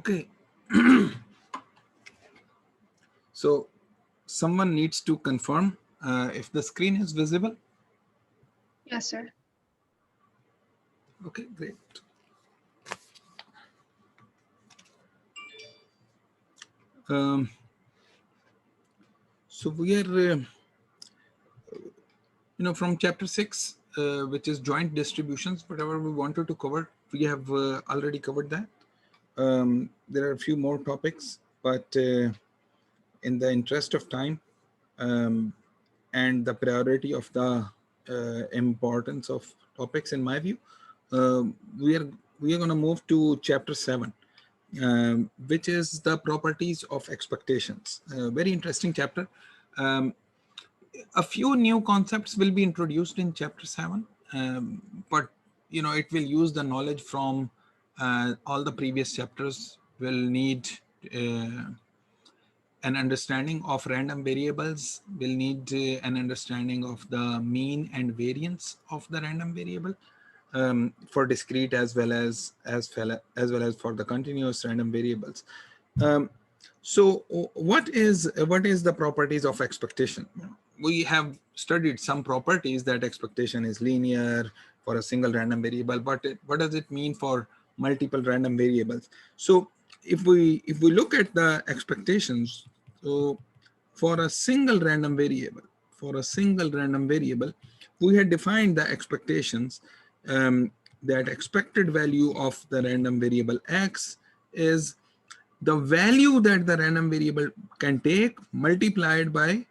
Okay. So someone needs to confirm if the screen is visible. Yes, sir. Okay, great. Um, so we are, from chapter 6, which is joint distributions, whatever we wanted to cover, we have already covered that. There are a few more topics, but in the interest of time and the priority of the importance of topics, in my view, um, we are we are going to move to chapter 7, which is the properties of expectations. Very interesting chapter. Um, a few new concepts will be introduced in chapter 7, but it will use the knowledge from all the previous chapters. Will need uh, an understanding of random variables, will need an understanding of the mean and variance of the random variable, for discrete as well as for the continuous random variables. Um, so what is the properties of expectation? We have studied some properties that expectation is linear for a single random variable, but what does it mean for multiple random variables? So if we look at the expectations, so for a single random variable, we had defined the expectations, um, that expected value of the random variable x is the value that the random variable can take multiplied by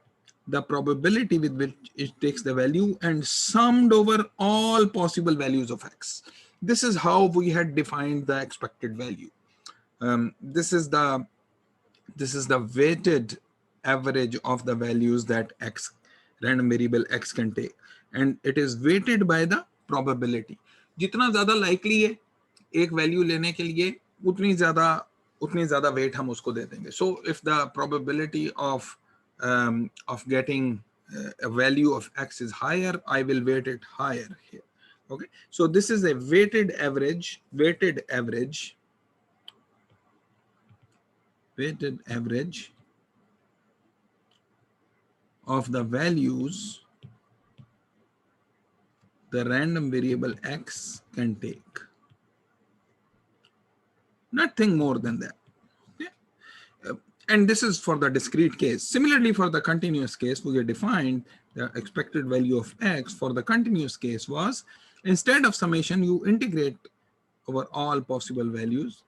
the probability with which it takes the value and summed over all possible values of x. This is how we had defined the expected value. This is the weighted average of the values that x random variable x can take, and it is weighted by the probability. जितना ज़्यादा likely है एक value लेने के लिए, उतनी ज़्यादा weight हम उसको दे देंगे. So if the probability of getting a value of x is higher, I will weight it higher here. Okay, so this is a weighted average of the values the random variable x can take. Nothing more than that. Okay? And this is for the discrete case. Similarly, for the continuous case, we have defined the expected value of x for the continuous case was, instead of summation, you integrate over all possible values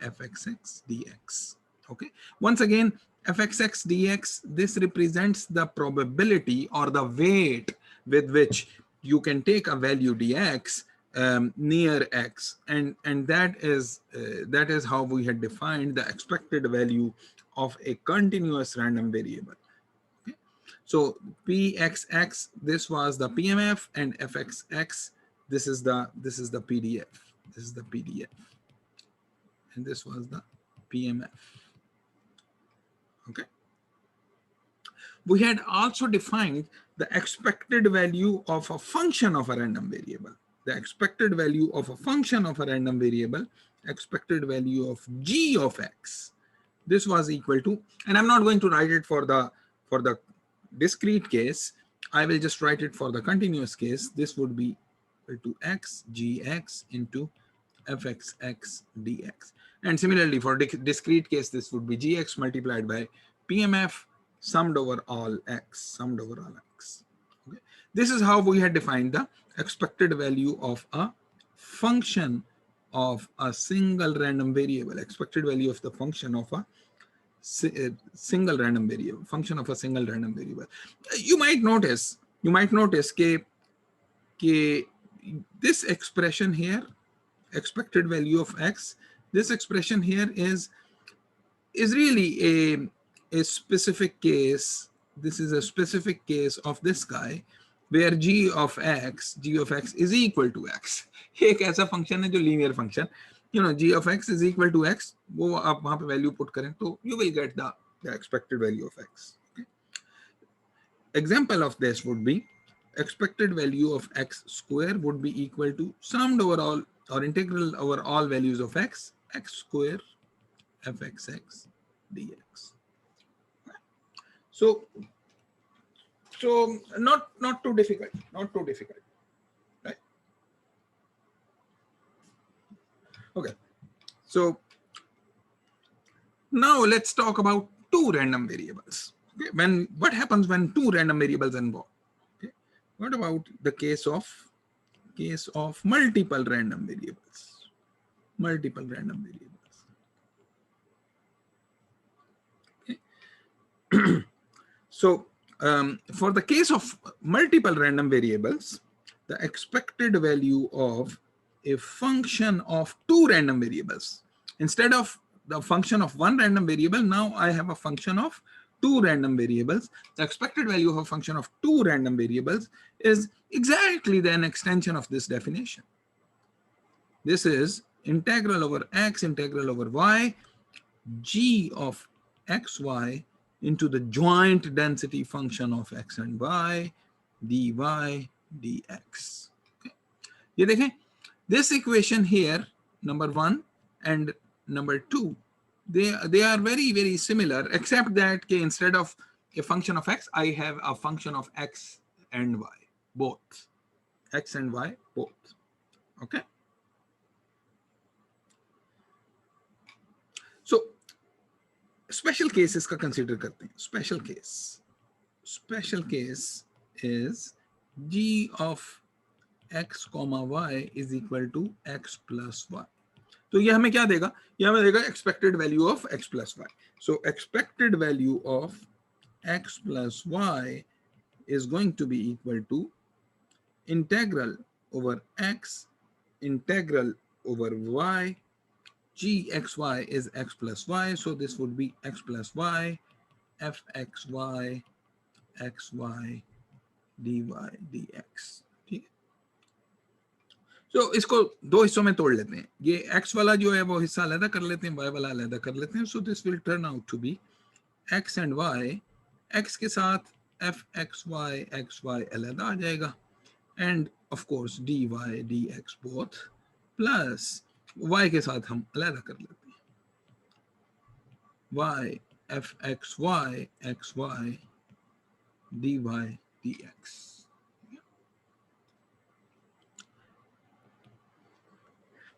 fxx dx. Okay. Once again, fxx dx, this represents the probability or the weight with which you can take a value dx near x, and that is how we had defined the expected value of a continuous random variable. Okay. So pxx, this was the PMF, and fxx, this is the PDF. This is the PDF, and this was the PMF. Okay. We had also defined the expected value of a function of a random variable. The expected value of a function of a random variable, expected value of g of x. This was equal to, and I'm not going to write it for the discrete case. I will just write it for the continuous case. This would be equal to x gx into fxx dx. And similarly, for discrete case, this would be gx multiplied by PMF summed over all x. Okay. This is how we had defined the expected value of a function of a single random variable, expected value of the function of a single random variable, function of a single random variable. You might notice that this expression here, expected value of x, this expression here is really a specific case. This is a specific case of this guy where g of x is equal to x. एक ऐसा function है जो linear function, g of x is equal to x, वो आप वहाँ पे value put करें तो you will get the expected value of x. Okay? Example of this would be expected value of x square would be equal to summed over all or integral over all values of x square fxx dx. So not too difficult, right? Okay, so now let's talk about two random variables. Okay, what happens when two random variables involved? Okay, what about the case of multiple random variables? Multiple random variables. Okay. So for the case of multiple random variables, the expected value of a function of two random variables, instead of the function of one random variable, now I have a function of two random variables. The expected value of a function of two random variables is exactly an extension of this definition. This is integral over x, integral over y, g of xy into the joint density function of x and y, dy dx. Okay. ये देखें, this equation here, number 1 and number 2, they are very similar, except that instead of a function of x, I have a function of x and y, both. X and y, both. Okay. So special cases का consider करते हैं. Special case is g of x comma y is equal to x plus y. तो ये हमें क्या देगा? ये हमें देगा expected value of x plus y. So expected value of x plus y is going to be equal to integral over x, integral over y, gxy is x plus y, so this would be x plus y, fxy, xy, dy dx. ठीक है, तो इसको दो हिस्सों में तोड़ लेते हैं. ये x वाला जो है वो हिस्सा अलग कर लेते हैं, y वाला अलग कर लेते हैं. So this will turn out to be x and y, x के साथ fxy, xy अलग आ जाएगा, and of course dy dx both, plus y के साथ हम अलग कर लेते हैं, y fxy, xy, dy dx.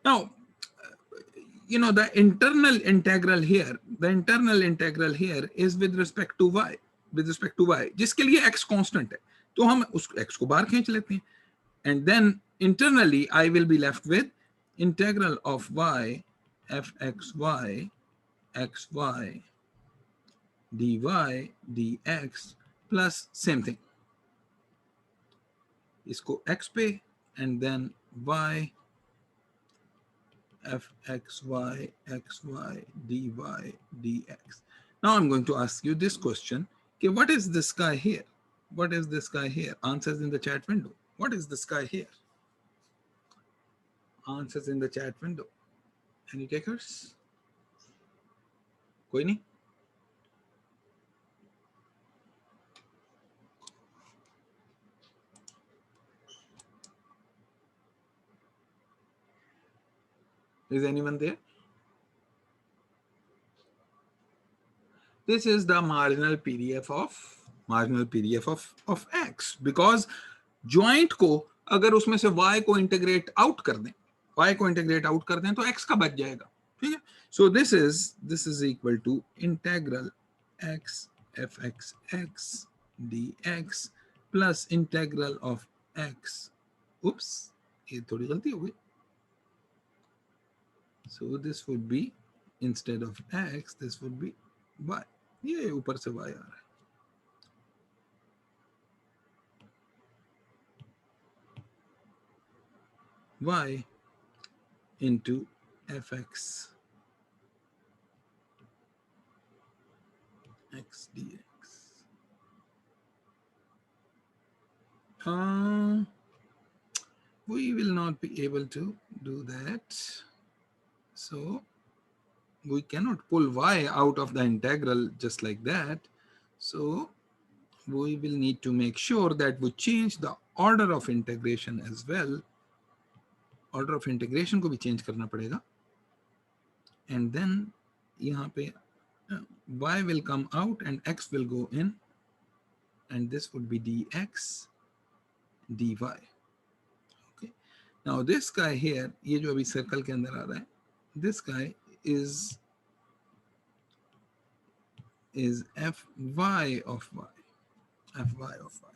Now, you know, the internal integral here is with respect to y, जिसके लिए x constant है, तो हम उस x को बाहर खींच लेते हैं, and then internally I will be left with integral of y fxy, xy, dy dx plus same thing, इसको x पे, and then y fxy, xy, dy dx. Now I'm going to ask you this question. Okay, what is this guy here? What is this guy here? Answers in the chat window. What is this guy here? Answers in the chat window. Any takers? कोई नहीं? Is anyone there? This is the marginal PDF of x, because joint को अगर उसमें से y को integrate out कर दें, तो x का बच जाएगा. ठीक है? So this is equal to integral x fxx dx plus integral of x. Oops, ये थोड़ी गलती हो गई. So this would be, instead of x, this would be y. ये ऊपर से y आ रहा है. Y into fx x dx. We will not be able to do that. So we cannot pull y out of the integral just like that. So we will need to make sure that we change the order of integration as well. Order of integration को भी change करना पड़ेगा. And then यहाँ पे y will come out and x will go in, and this would be dx dy. Okay. Now this guy here, ये जो अभी circle के अंदर आ रहा है, this guy is fy of y, fy of y.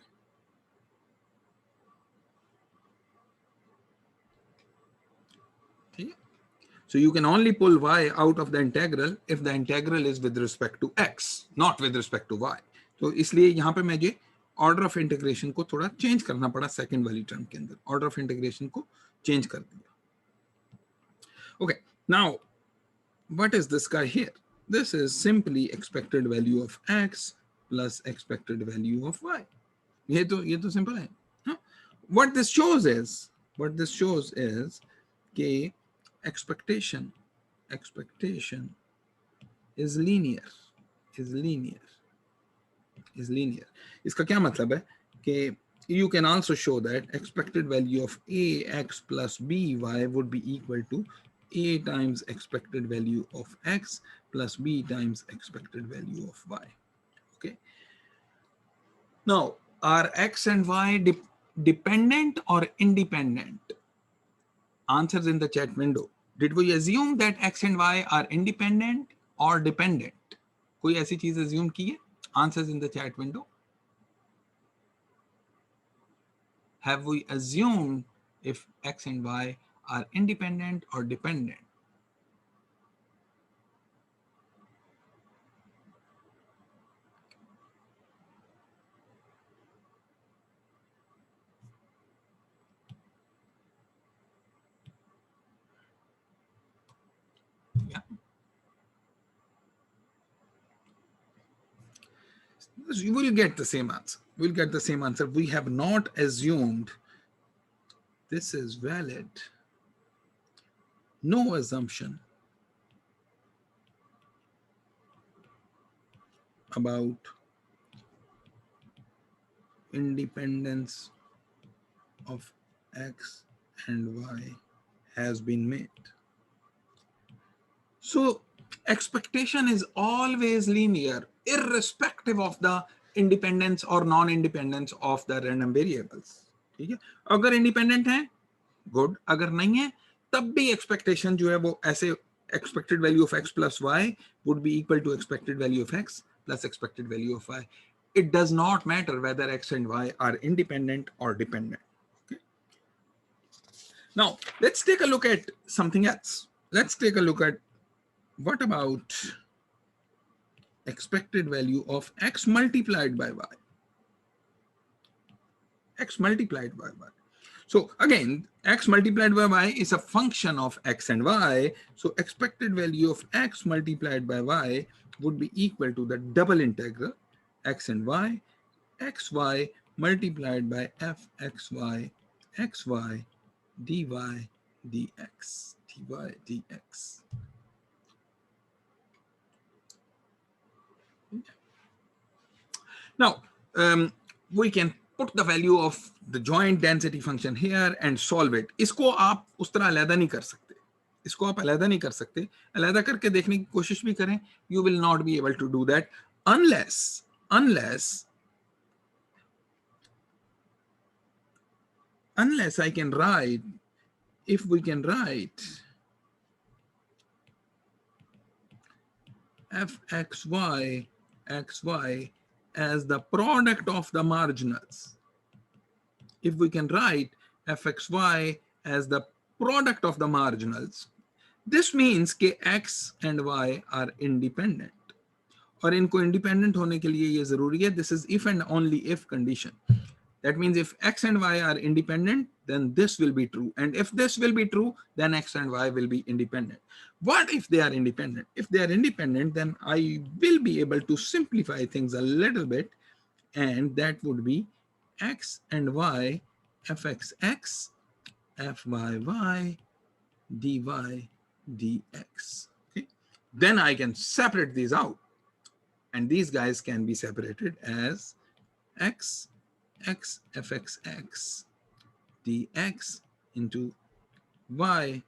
ठीक है? So you can only pull y out of the integral if the integral is with respect to x, not with respect to y. तो इसलिए यहाँ पे मुझे order of integration को थोड़ा change करना पड़ा सेकंड वाली टर्म के अंदर, ऑर्डर ऑफ इंटीग्रेशन को चेंज कर दिया. Okay, now what is this guy here? This is simply expected value of x plus expected value of y. ये तो सिंपल है. हाँ? What this shows is कि expectation is linear. इसका क्या मतलब है कि you can also show that expected value of ax plus by would be equal to a times expected value of x plus b times expected value of y. Okay. Now, are x and y dependent or independent? Answers in the chat window. Did we assume that x and y are independent or dependent? कोई ऐसी चीज assume की है? Answers in the chat window. Have we assumed if x and y are independent or dependent? Yeah. You will get the same answer. We'll get the same answer. We have not assumed. This is valid. No assumption about independence of x and y has been made. So expectation is always linear, irrespective of the independence or non-independence of the random variables. ठीक है? अगर independent है, good. अगर नहीं है, तब भी expectation जो है वो ऐसे expected value of x plus y would be equal to expected value of x plus expected value of y. It does not matter whether x and y are independent or dependent. Okay? Now, let's take a look at something else. Let's take a look at what about expected value of x multiplied by y? X multiplied by y. So again, x multiplied by y is a function of x and y. So expected value of x multiplied by y would be equal to the double integral x and y, xy multiplied by fxy, xy, dy, dx, dy, dx. Now, we can put the value of the joint density function here and solve it. इसको आप उस तरह अलग नहीं कर सकते. इसको आप अलग नहीं कर सकते. अलग करके देखने की कोशिश भी करें. You will not be able to do that unless I can write, if we can write fxy, xy as the product of the marginals. If we can write fxy as the product of the marginals, this means कि x and y are independent. और इनको independent होने के लिए ये जरूरी है. This is if and only if condition. That means if x and y are independent, then this will be true. And if this will be true, then x and y will be independent. What if they are independent? If they are independent, then I will be able to simplify things a little bit. And that would be x and y, fxx, fyy, dy, dx. Okay? Then I can separate these out. And these guys can be separated as x fxx dx into y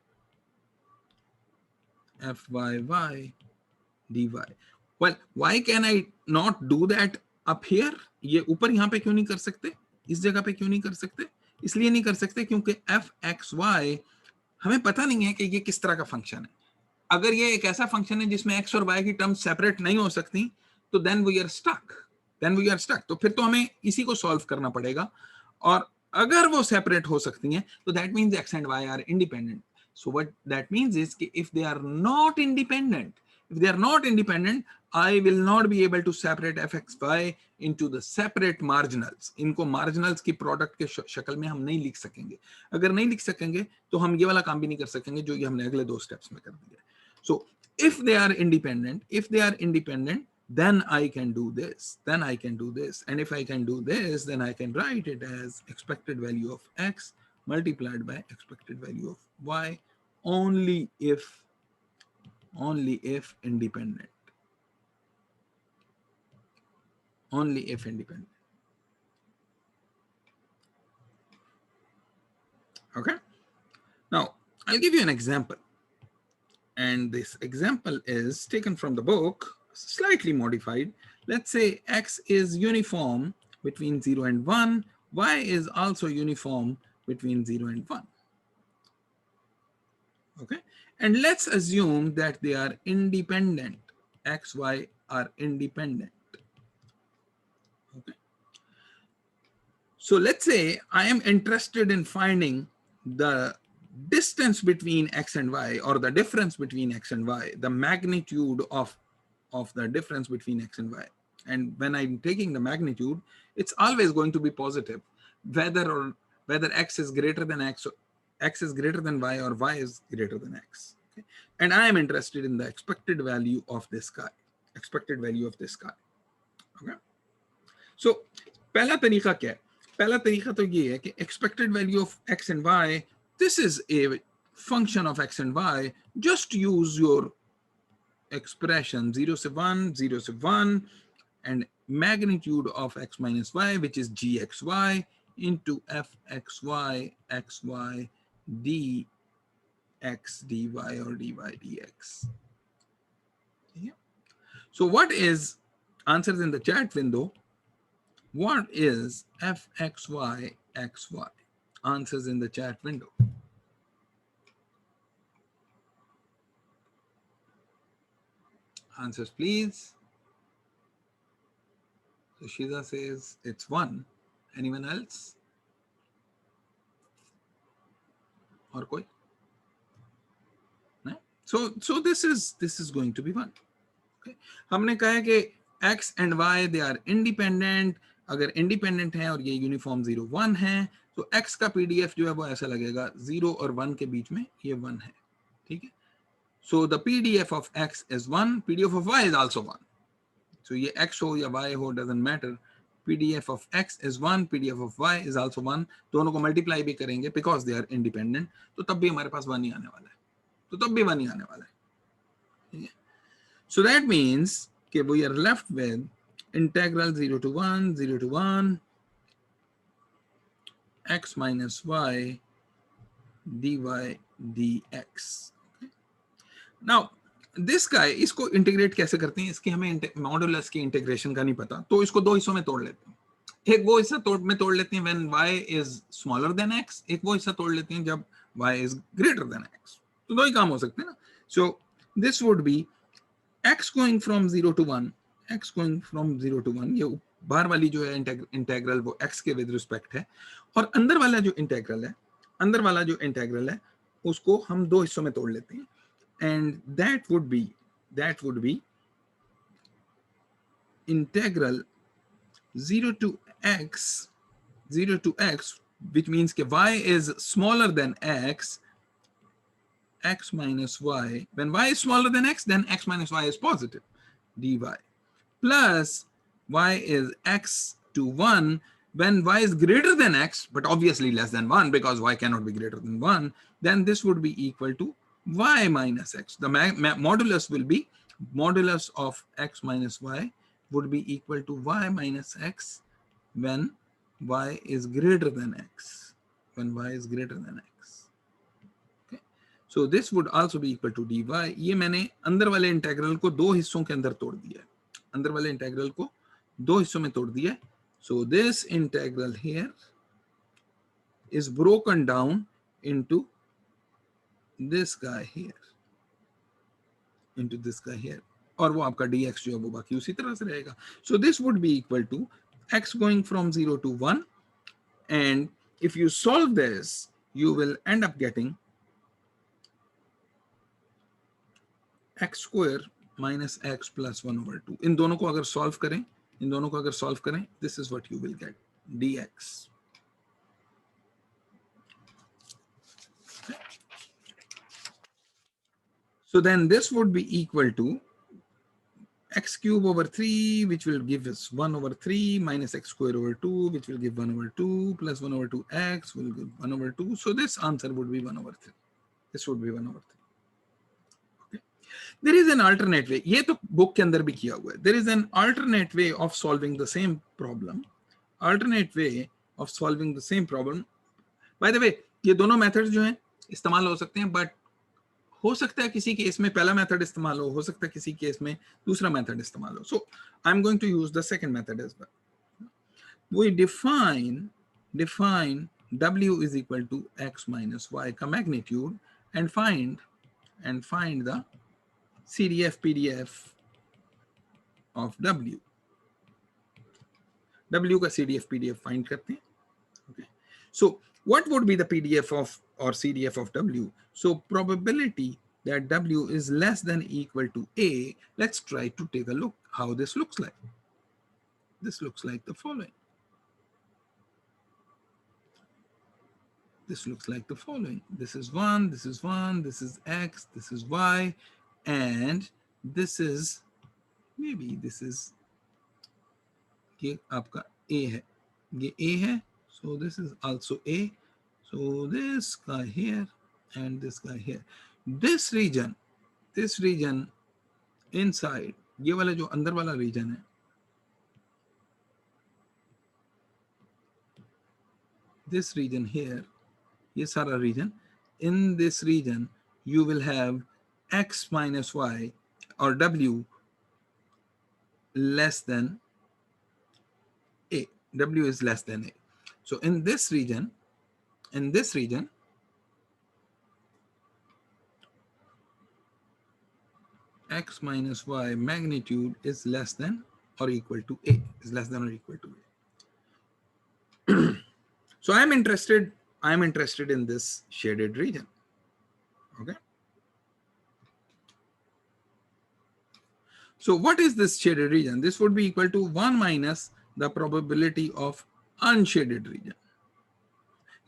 fyy dy. Well, why can I not do that up here? ये ऊपर यहाँ पे क्यों नहीं कर सकते, इस जगह पे क्यों नहीं कर सकते? इसलिए नहीं कर सकते क्योंकि एफ एक्स वाई हमें पता नहीं है कि ये किस तरह का फंक्शन है. अगर ये एक ऐसा फंक्शन है जिसमें एक्स और वाई की टर्म्स सेपरेट नहीं हो सकती, तो देन वी आर स्टक. तो फिर तो हमें इसी को सॉल्व करना पड़ेगा. और अगर वो सेपरेट हो सकती हैं, तो that means X and Y are independent. So what that means is कि if they are not independent, I will not be able to separate fxy into the separate marginals. इनको marginals की product के शक्ल में हम नहीं लिख सकेंगे. अगर नहीं लिख सकेंगे तो हम ये वाला काम भी नहीं कर सकेंगे जो ये हमने अगले 2 steps में कर दिया. So if they are independent, then I can do this. And if I can do this, then I can write it as expected value of x multiplied by expected value of y only if independent. Only if independent. Okay. Now I'll give you an example. And this example is taken from the book, slightly modified. Let's say x is uniform between 0 and 1. Y is also uniform between 0 and 1. Okay. And let's assume that they are independent. X, Y are independent. Okay. So let's say I am interested in finding the distance between x and y, or the difference between x and y, the magnitude of the difference between x and y. And when I'm taking the magnitude, it's always going to be positive, whether x is greater than x is greater than y, or y is greater than x. Okay? And I am interested in the expected value of this guy. Okay. So पहला तरीका क्या है? पहला तरीका तो ये है कि expected value of x and y, this is a function of x and y. Just use your expression 0 से 1, 0 से 1, and magnitude of x minus y, which is gxy, into fxy xy dx dy or dy dx. Yeah. So what is, answers in the chat window, what is fxy xy? Answers in the chat window. Answers, please. So Shiza says it's 1. Anyone else? Or koi? No? So this is going to be 1. Okay. हमने कहा है कि x and y they are independent. अगर independent है और ये uniform 0 1 है, तो x का PDF जो है वो ऐसा लगेगा 0 और 1 के बीच में ये 1 है. ठीक है. So the PDF of x is 1, PDF of y is also 1. So ये x हो या y हो, doesn't matter. PDF of x is 1, PDF of y is also 1. दोनों को multiply भी करेंगे because they are independent. तो तब भी हमारे पास 1 ही आने वाला है. ठीक है. So that means that we are left with integral 0 to 1 x minus y dy dx. Okay. Now this guy, इसको इंटीग्रेट कैसे करते हैं, इसकी हमें मॉडुलस की इंटीग्रेशन का नहीं पता, तो इसको 2 हिस्सों में तोड़ लेते हैं. एक वो हिस्सा तोड़ लेते हैं when y is smaller than x, एक वो हिस्सा तोड़ लेते हैं जब y is greater than x. तो 2 ही काम हो सकते हैं ना. So this would be x going from 0 to 1, ये बाहर वाली जो है इंटेग्रल वो x के विद रिस्पेक्ट है, और अंदर वाला जो इंटेग्रल है उसको हम 2 हिस्सों में तोड़ लेते हैं. And that would be integral 0 to x, which means that y is smaller than x minus y. When y is smaller than x, then x minus y is positive, dy, plus y is x to 1. When y is greater than x, but obviously less than 1 because y cannot be greater than 1, then this would be equal to y minus x. The modulus will be, modulus of x minus y would be equal to y minus x when y is greater than x. Okay. So this would also be equal to dy. ये मैंने अंदर वाले integral को दो हिस्सों के अंदर तोड़ दिया है, अंदर वाले इंटेग्रल को दो हिस्सों में तोड़ दिया है. So this integral here is broken down into this guy here, into this guy here, और वो आपका dx जो है वो बाकी उसी तरह से रहेगा. So this would be equal to x going from 0 to 1, and if you solve this you will end up getting x square minus x plus 1 over 2. इन दोनों को अगर सॉल्व करें, इन दोनों को अगर सॉल्व करें, this is what you will get, dx. So then this would be equal to x cube over 3, which will give us 1 over 3 minus x square over 2, which will give 1 over 2 plus 1 over 2x will give 1 over 2. So this answer would be 1 over 3. This would be 1 over 3. Okay. There is an alternate way. ये तो book के अंदर भी किया हुआ है. There is an alternate way of solving the same problem. Alternate way of solving the same problem. By the way, ये दोनों methods जो हैं इस्तेमाल हो सकते हैं, but हो सकता है किसी केस में पहला मेथड इस्तेमाल हो सकता है किसी केस में दूसरा मेथड इस्तेमाल हो. So I am going to use the second method as well. We define w is equal to x minus y का magnitude and find the CDF PDF of w. w का CDF PDF find करते हैं. Okay. So what would be the PDF of or CDF of w? So probability that w is less than equal to a. Let's try to take a look how this looks like. This looks like the following. This looks like the following. This is 1, this is 1, this is x, this is y, and this is, maybe this is, ये आपका a है, ये a है, so this is also a. So this guy here and this guy here. This region inside, ये वाला जो अंदर वाला region है, this region here, ये सारा region, in this region you will have x minus y or w less than a. W is less than a. So in this region, x minus y magnitude is less than or equal to a, is less than or equal to a. So I'm interested in this shaded region. Okay. So what is this shaded region? This would be equal to 1 minus the probability of unshaded region.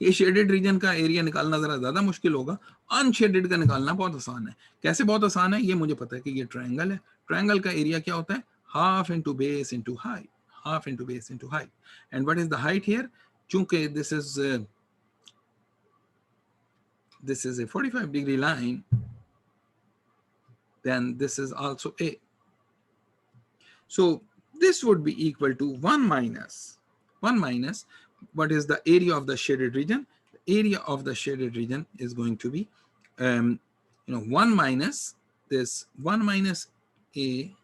ये shaded region का area निकालना जरा ज्यादा मुश्किल होगा, unshielded का निकालना बहुत आसान है. कैसे बहुत आसान है? ये मुझे पता है कि ये ट्रायंगल है. ट्रायंगल का एरिया क्या होता है? Half into base into height, half into base into height. And what is the height here? चूंकि this is a 45-degree line, then this is also a. So this would be equal to 1 minus what is the area of the shaded region? The area of the shaded region is going to be 1 minus this 1 minus a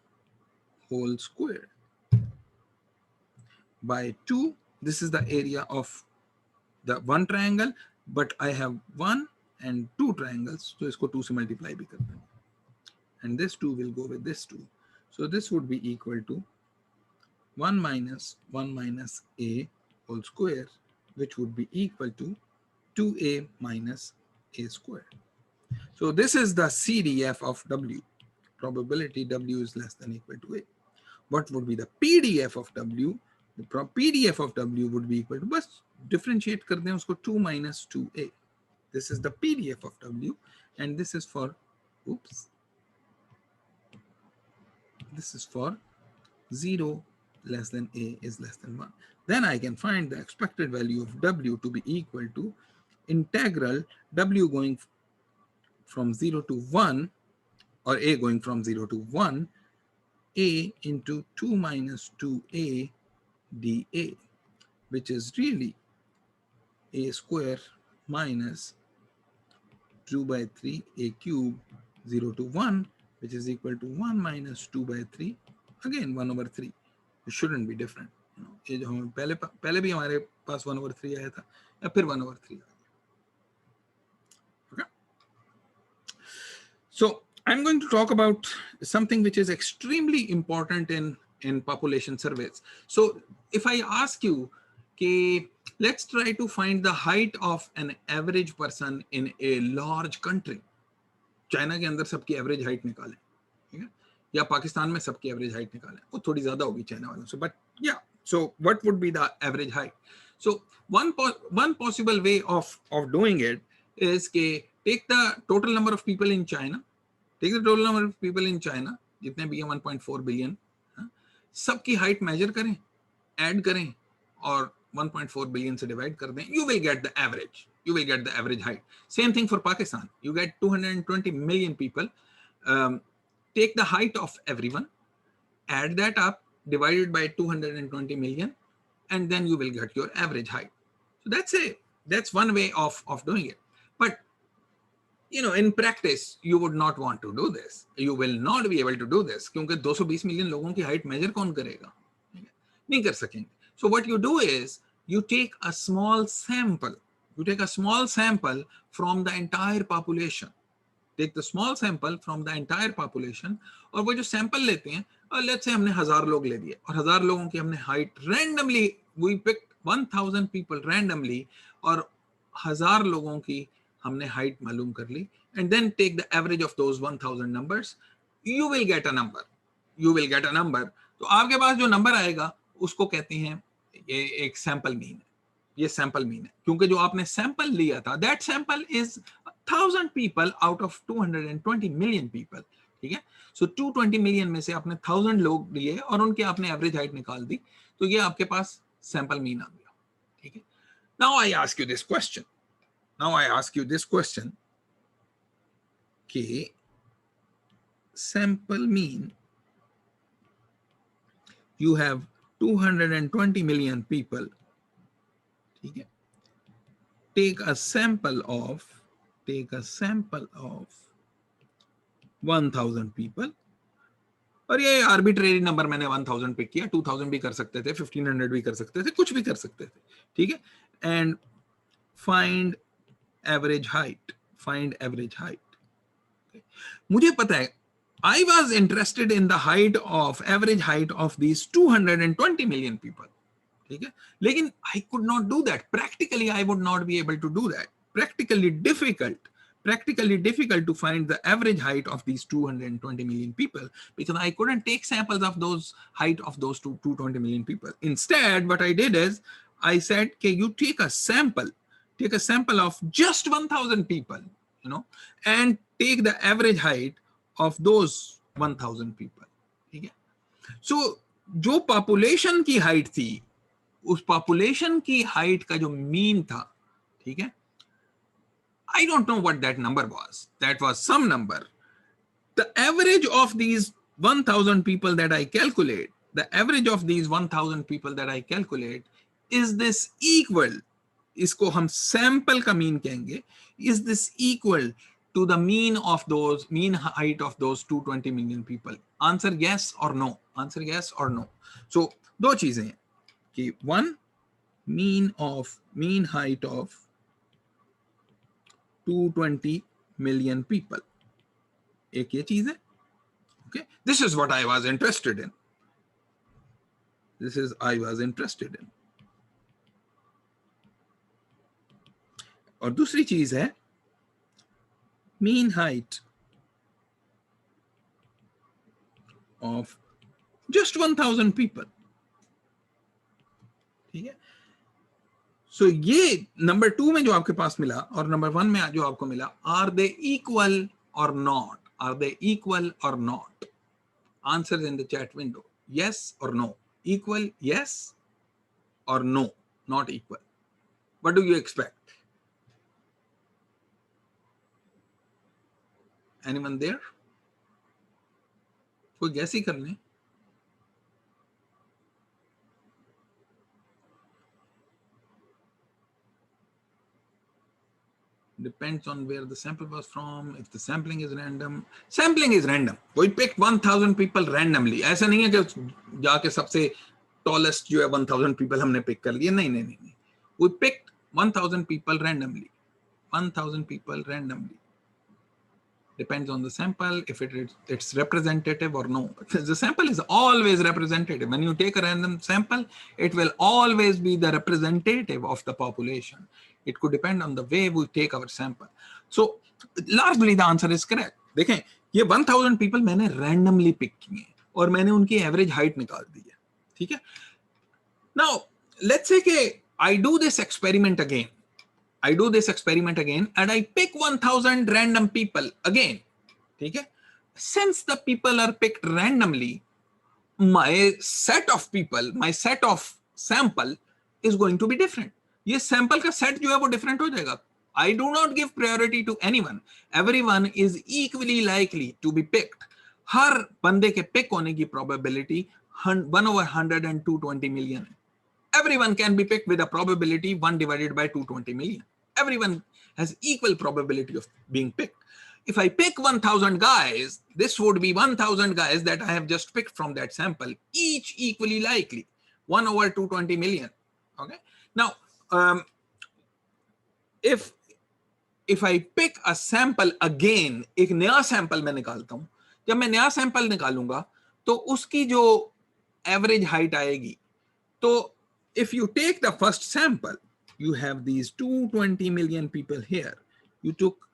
whole square by 2. This is the area of the one triangle, but I have 1 and 2 triangles, so इसको 2 से multiply भी करते हैं, and this 2 will go with this 2. So this would be equal to 1 minus a whole square, which would be equal to 2a minus a square. So this is the CDF of w. Probability w is less than or equal to a. What would be the PDF of w? The PDF of w would be equal to, बस differentiate कर दें उसको, 2 minus 2a. This is the PDF of w, and this is for, this is for 0 less than a is less than 1. Then I can find the expected value of w to be equal to integral w going from 0 to 1, or a going from 0 to 1, a into 2 minus 2a dA, which is really a square minus 2 by 3 a cube 0 to 1, which is equal to 1 minus 2 by 3, again 1 over 3. It shouldn't be different. ये जो हम पहले भी हमारे पास 1 over 3 आया था, या फिर 1 over 3 आ गया. Okay. So I'm going to talk about something which is extremely important in population surveys. So if I ask you, okay, let's try to find the height of an average person in a large country. China के अंदर सबकी average height निकालें, ठीक है, या पाकिस्तान में सबकी average height निकालें, वो थोड़ी ज्यादा होगी चाइना वालों से, बट या so what would be the average height. So one possible way of doing it is के take the total number of people in China, take the total number of people in China जितने भी हैं 1.4 billion, सबकी height measure करें, add करें और 1.4 billion से divide कर दें, you will get the average. You will get the average height. Same thing for Pakistan. You get 220 million people. Take the height of everyone, add that up, divided by 220 million, and then you will get your average height. So that's one way of doing it. But in practice, you would not want to do this. You will not be able to do this क्योंकि 220 million लोगों की height measure कौन करेगा? नहीं कर सकेंगे. So what you do is you take a small sample. You take a small sample from the entire population. Take the small sample from the entire population. और वो जो sample लेते हैं, और let's say हमने 1000 लोग ले दिए और 1000 लोगों की हमने height randomly, we picked 1000 people randomly और 1000 लोगों की हमने height मालूम कर ली, and then take the average of those 1000 numbers. You will get a number. You will get a number. तो आपके पास जो नंबर आएगा उसको कहते हैं ये एक सैंपल मीन है. ये सैंपल मीन है क्योंकि जो आपने सैंपल लिया था, that sample is 1000 people out of 220 million people. ठीक है, सो 220 मिलियन में से आपने 1000 लोग लिए और उनके आपने एवरेज हाइट निकाल दी, तो ये आपके पास सैंपल मीन आ गया. ठीक है, now I ask you this question. कि sample mean, you have 220 million people. ठीक है, take a sample of 1000 people. और ये आर्बिट्रेरी नंबर मैंने 1000 पिक किया, 2000 भी कर सकते थे, 1500 भी कर सकते थे, कुछ भी कर सकते थे. ठीक है, एंड फाइंड एवरेज हाइट. मुझे पता है, I was interested in the average height of these 220 million people. ठीक है, लेकिन I could not do that. Practically, I would not be able to do that. Practically difficult to find the average height of these 220 million people because I couldn't take samples of those height of those 220 million people. Instead, what I did is I said, okay, you take a sample of just 1000 people, and take the average height of those 1000 people. ठीक है, सो जो population की height थी, उस population की height का जो mean था, ठीक है, I don't know what that number was. That was some number. The average of these 1000 people that I calculate, is this equal, इसको हम सैंपल का मीन कहेंगे, is this equal to the mean height of those 220 million people? Answer yes or no. So दो चीजें हैं कि one, mean height of 220 million people, एक ये चीज है. Okay, this is what I was interested in. और दूसरी चीज है mean height of just 1000 people. ठीक है, सो ये नंबर 2 में जो आपके पास मिला और नंबर 1 में जो आपको मिला, आर दे इक्वल और not? Answer in the chat window, yes or no. Equal, yes, or no, not equal. What do you expect? Anyone there? कोई गैस ही कर लें. depends on where the sample was from. If the sampling is random, sampling is random. We picked 1000 people randomly. ऐसा नहीं है कि जाके सबसे tallest जो है 1000 people हमने pick कर लिए. नहीं. We picked 1000 people randomly. 1000 people randomly. Depends on the sample, if it's representative or no. The sample is always representative. When you take a random sample, it will always be the representative of the population. It could depend on the way we take our sample. So largely the answer is correct. देखें, ये 1000 people मैंने randomly pick किए और मैंने उनकी average height निकाल दी है. ठीक है? Now let's say कि I do this experiment again. And I pick 1000 random people again. Okay? Since the people are picked randomly, my set of sample is going to be different. This sample ka set jo hai wo different ho jayega. I do not give priority to anyone. Everyone is equally likely to be picked. हर बंदे के pick होने की probability 1/100 million. Everyone can be picked with a probability 1 divided by 220 million. Everyone has equal probability of being picked. If I pick 1000 guys, this would be 1000 guys that I have just picked from that sample, each equally likely, 1/220 million. Okay. Now, if I pick a sample again, एक नया sample मैं निकालता हूँ. जब मैं नया sample निकालूंगा, तो उसकी जो average height आएगी. तो if you take the first sample, you have these 220 million people here. You took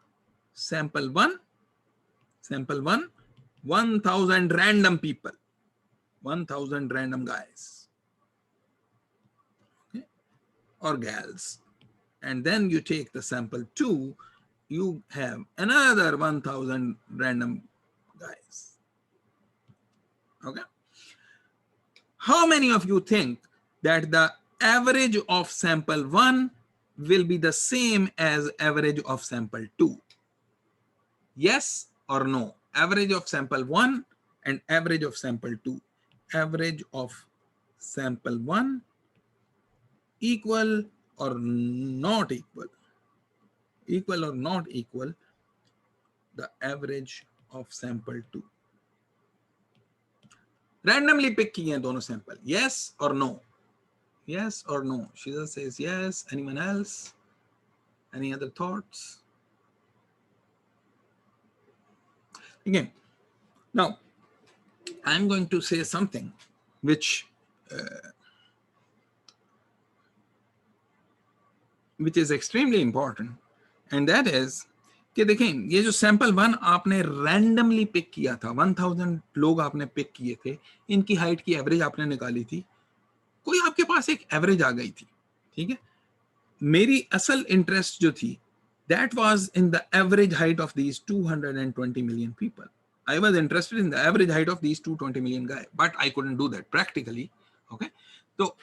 sample 1, 1000 random people, 1000 random guys, okay, or gals. And then you take the sample 2, you have another 1000 random guys. Okay. How many of you think that the average of sample 1 will be the same as average of sample 2? Yes or no? Average of sample 1 and average of sample 2. Average of sample 1 equal or not equal? Equal or not equal the average of sample 2? Randomly pick किए हैं दोनों sample. Yes or no? Yes or no? Shiza says yes. Anyone else? Any other thoughts? Again, now I'm going to say something which is extremely important, and that is कि देखें ये जो sample 1 आपने randomly pick किया था, 1000 लोग आपने pick किए थे, इनकी height की average आपने निकाली थी, कोई आपके पास एक एवरेज आ गई थी. ठीक है, मेरी असल इंटरेस्ट जो थी that was in the average height of these 220 million people. I was interested in the average height of these 220 million guys, but I couldn't do that practically. Okay, so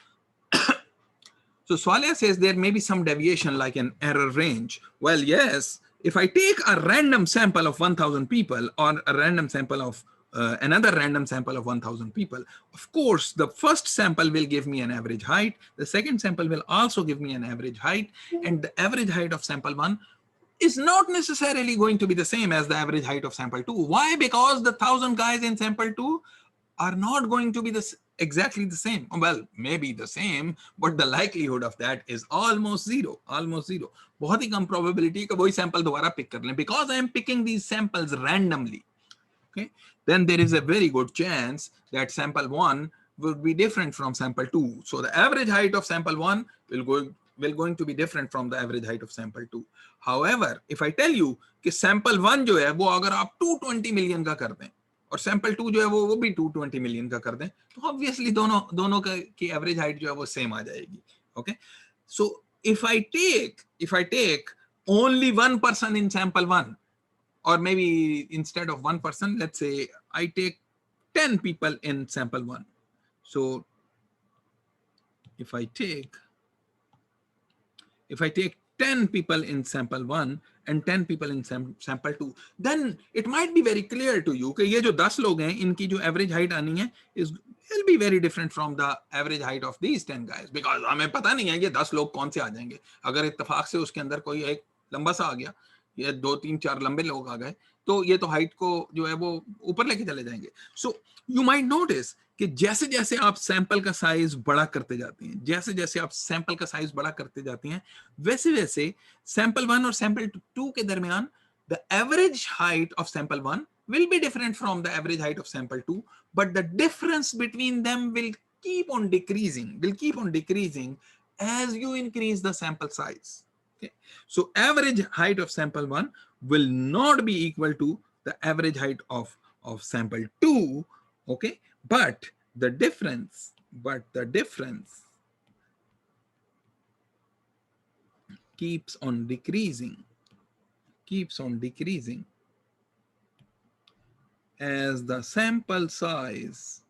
Swalia says there may be some deviation like an error range. Well, yes, if I take a random sample of 1000 people or a random sample of another random sample of 1000 people, of course, the first sample will give me an average height. The second sample will also give me an average height, and the average height of sample 1 is not necessarily going to be the same as the average height of sample 2. Why? Because the 1000 guys in sample 2 are not going to be exactly the same. Well, maybe the same, but the likelihood of that is almost zero. Almost zero. बहुत ही कम probability कि वही sample दोबारा pick कर लें. Because I am picking these samples randomly, okay, then there is a very good chance that sample 1 will be different from sample 2. So the average height of sample 1 will going to be different from the average height of sample 2. However, if I tell you कि sample 1 जो है वो अगर आप 220 million का कर दें और sample 2 जो है वो भी 220 million का कर दें, तो obviously दोनों की average height जो है वो same आ जाएगी. Okay, so if I take only one person in sample 1, or maybe instead of one person, let's say I take 10 people in sample 1. So if I take 10 people in sample 1 and 10 people in sample 2, then it might be very clear to you कि ये जो 10 लोग हैं इनकी जो average height आनी है will be very different from the average height of these 10 guys, because हमें पता नहीं है ये 10 लोग कौन से आ जाएंगे. अगर इत्तेफाक से उसके अंदर कोई एक लंबा सा आ गया, ये 2 3 4 लंबे लोग आ गए, तो ये तो हाइट को जो है वो ऊपर लेके चले जाएंगे. सो यू माइट नोटिस कि जैसे जैसे आप सैंपल का साइज बड़ा करते जाते हैं, जैसे जैसे आप सैंपल का साइज बड़ा करते जाते हैं, वैसे वैसे सैंपल 1 और सैंपल 2 के दरमियान the average height of sample 1 will be different from the average height of sample 2, but the difference between them will keep on decreasing as you increase the sample size. Okay, so average height of sample 1 will not be equal to the average height of sample 2. Okay, but the difference keeps on decreasing as the sample size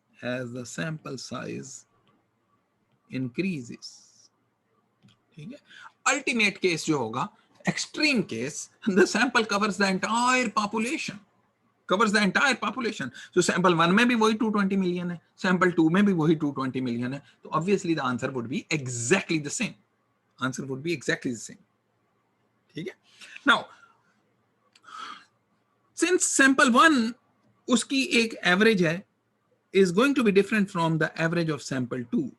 increases. ठीक है, ultimate case जो होगा, extreme case, the sample covers the entire population, so sample 1 में भी वही 220 million है, sample 2 में भी वही 220 मिलियन है, तो obviously the answer would be exactly the same. ठीक है. नाउ सिंस सैंपल 1 उसकी एक एवरेज है, is going to be different from the average of sample 2.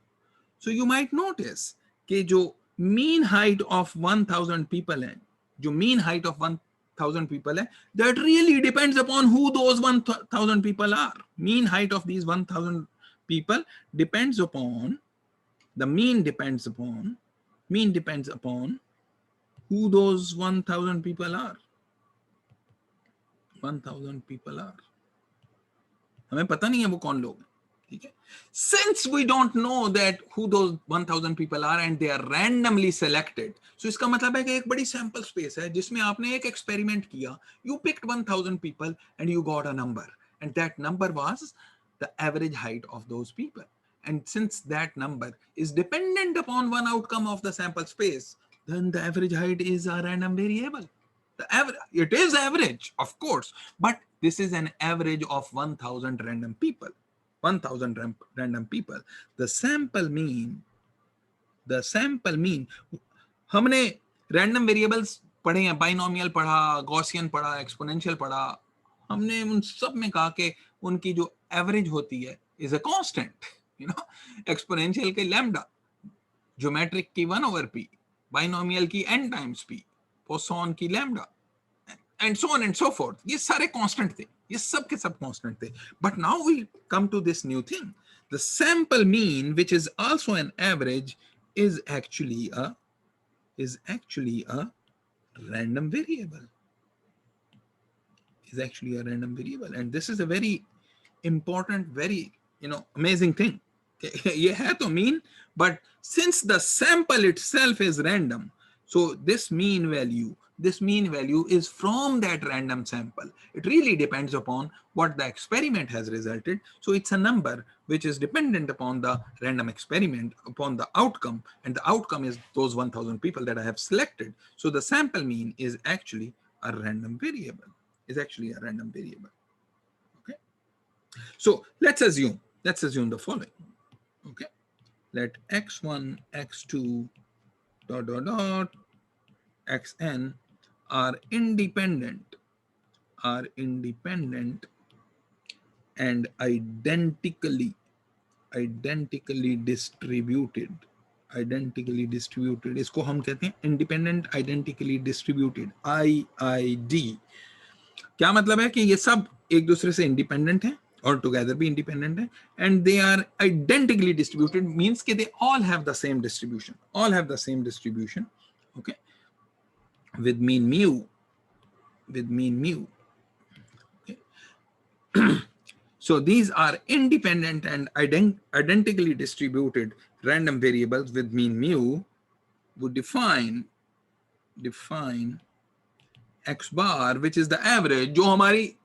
So you might notice कि जो mean height of 1000 people है, जो mean height of 1000 people है, that really depends upon who those 1000 people are. Mean height of these 1000 people depends upon, the mean depends upon who those 1000 people are. 1000 people are. हमें पता नहीं है वो कौन लोग हैं. ठीक है, since we don't know that who those 1000 people are and they are randomly selected, so इसका मतलब है कि एक बड़ी सैंपल स्पेस है जिसमें आपने एक एक्सपेरिमेंट किया, you picked 1000 people and you got a number, and that number was the average height of those people, and since that number is dependent upon one outcome of the sample space, then the average height is a random variable. The average, it is average, of course, but this is an average of 1000 random people. 1000 random people. The sample mean, हमने random variables पढ़े हैं, binomial पढ़ा, Gaussian पढ़ा, exponential पढ़ा, हमने उन सब में कहा कि उनकी जो average होती है is a constant, you know, exponential के lambda, geometric की 1/p, binomial की n times p, Poisson की lambda, and so on and so forth. ये सारे constant थे, ये सब के सब constant थे. But now we come to this new thing. The sample mean, which is also an average, is actually a random variable. And this is a very important, very amazing thing. ये है तो mean, but since the sample itself is random, so this mean value is from that random sample. It really depends upon what the experiment has resulted. So it's a number which is dependent upon the random experiment, upon the outcome, and the outcome is those 1000 people that I have selected. So the sample mean is actually a random variable. Okay. So let's assume the following. Okay. Let x1, x2, ... xn are independent and identically distributed. इसको हम कहते हैं independent identically distributed, IID. क्या मतलब है कि ये सब एक दूसरे से इंडिपेंडेंट हैं और टुगेदर भी इंडिपेंडेंट है, and they are identically distributed, means कि they all have the same distribution. Okay, with mean mu. Okay. So these are independent and identically distributed random variables with mean mu would define x bar, which is the average, जो हमारी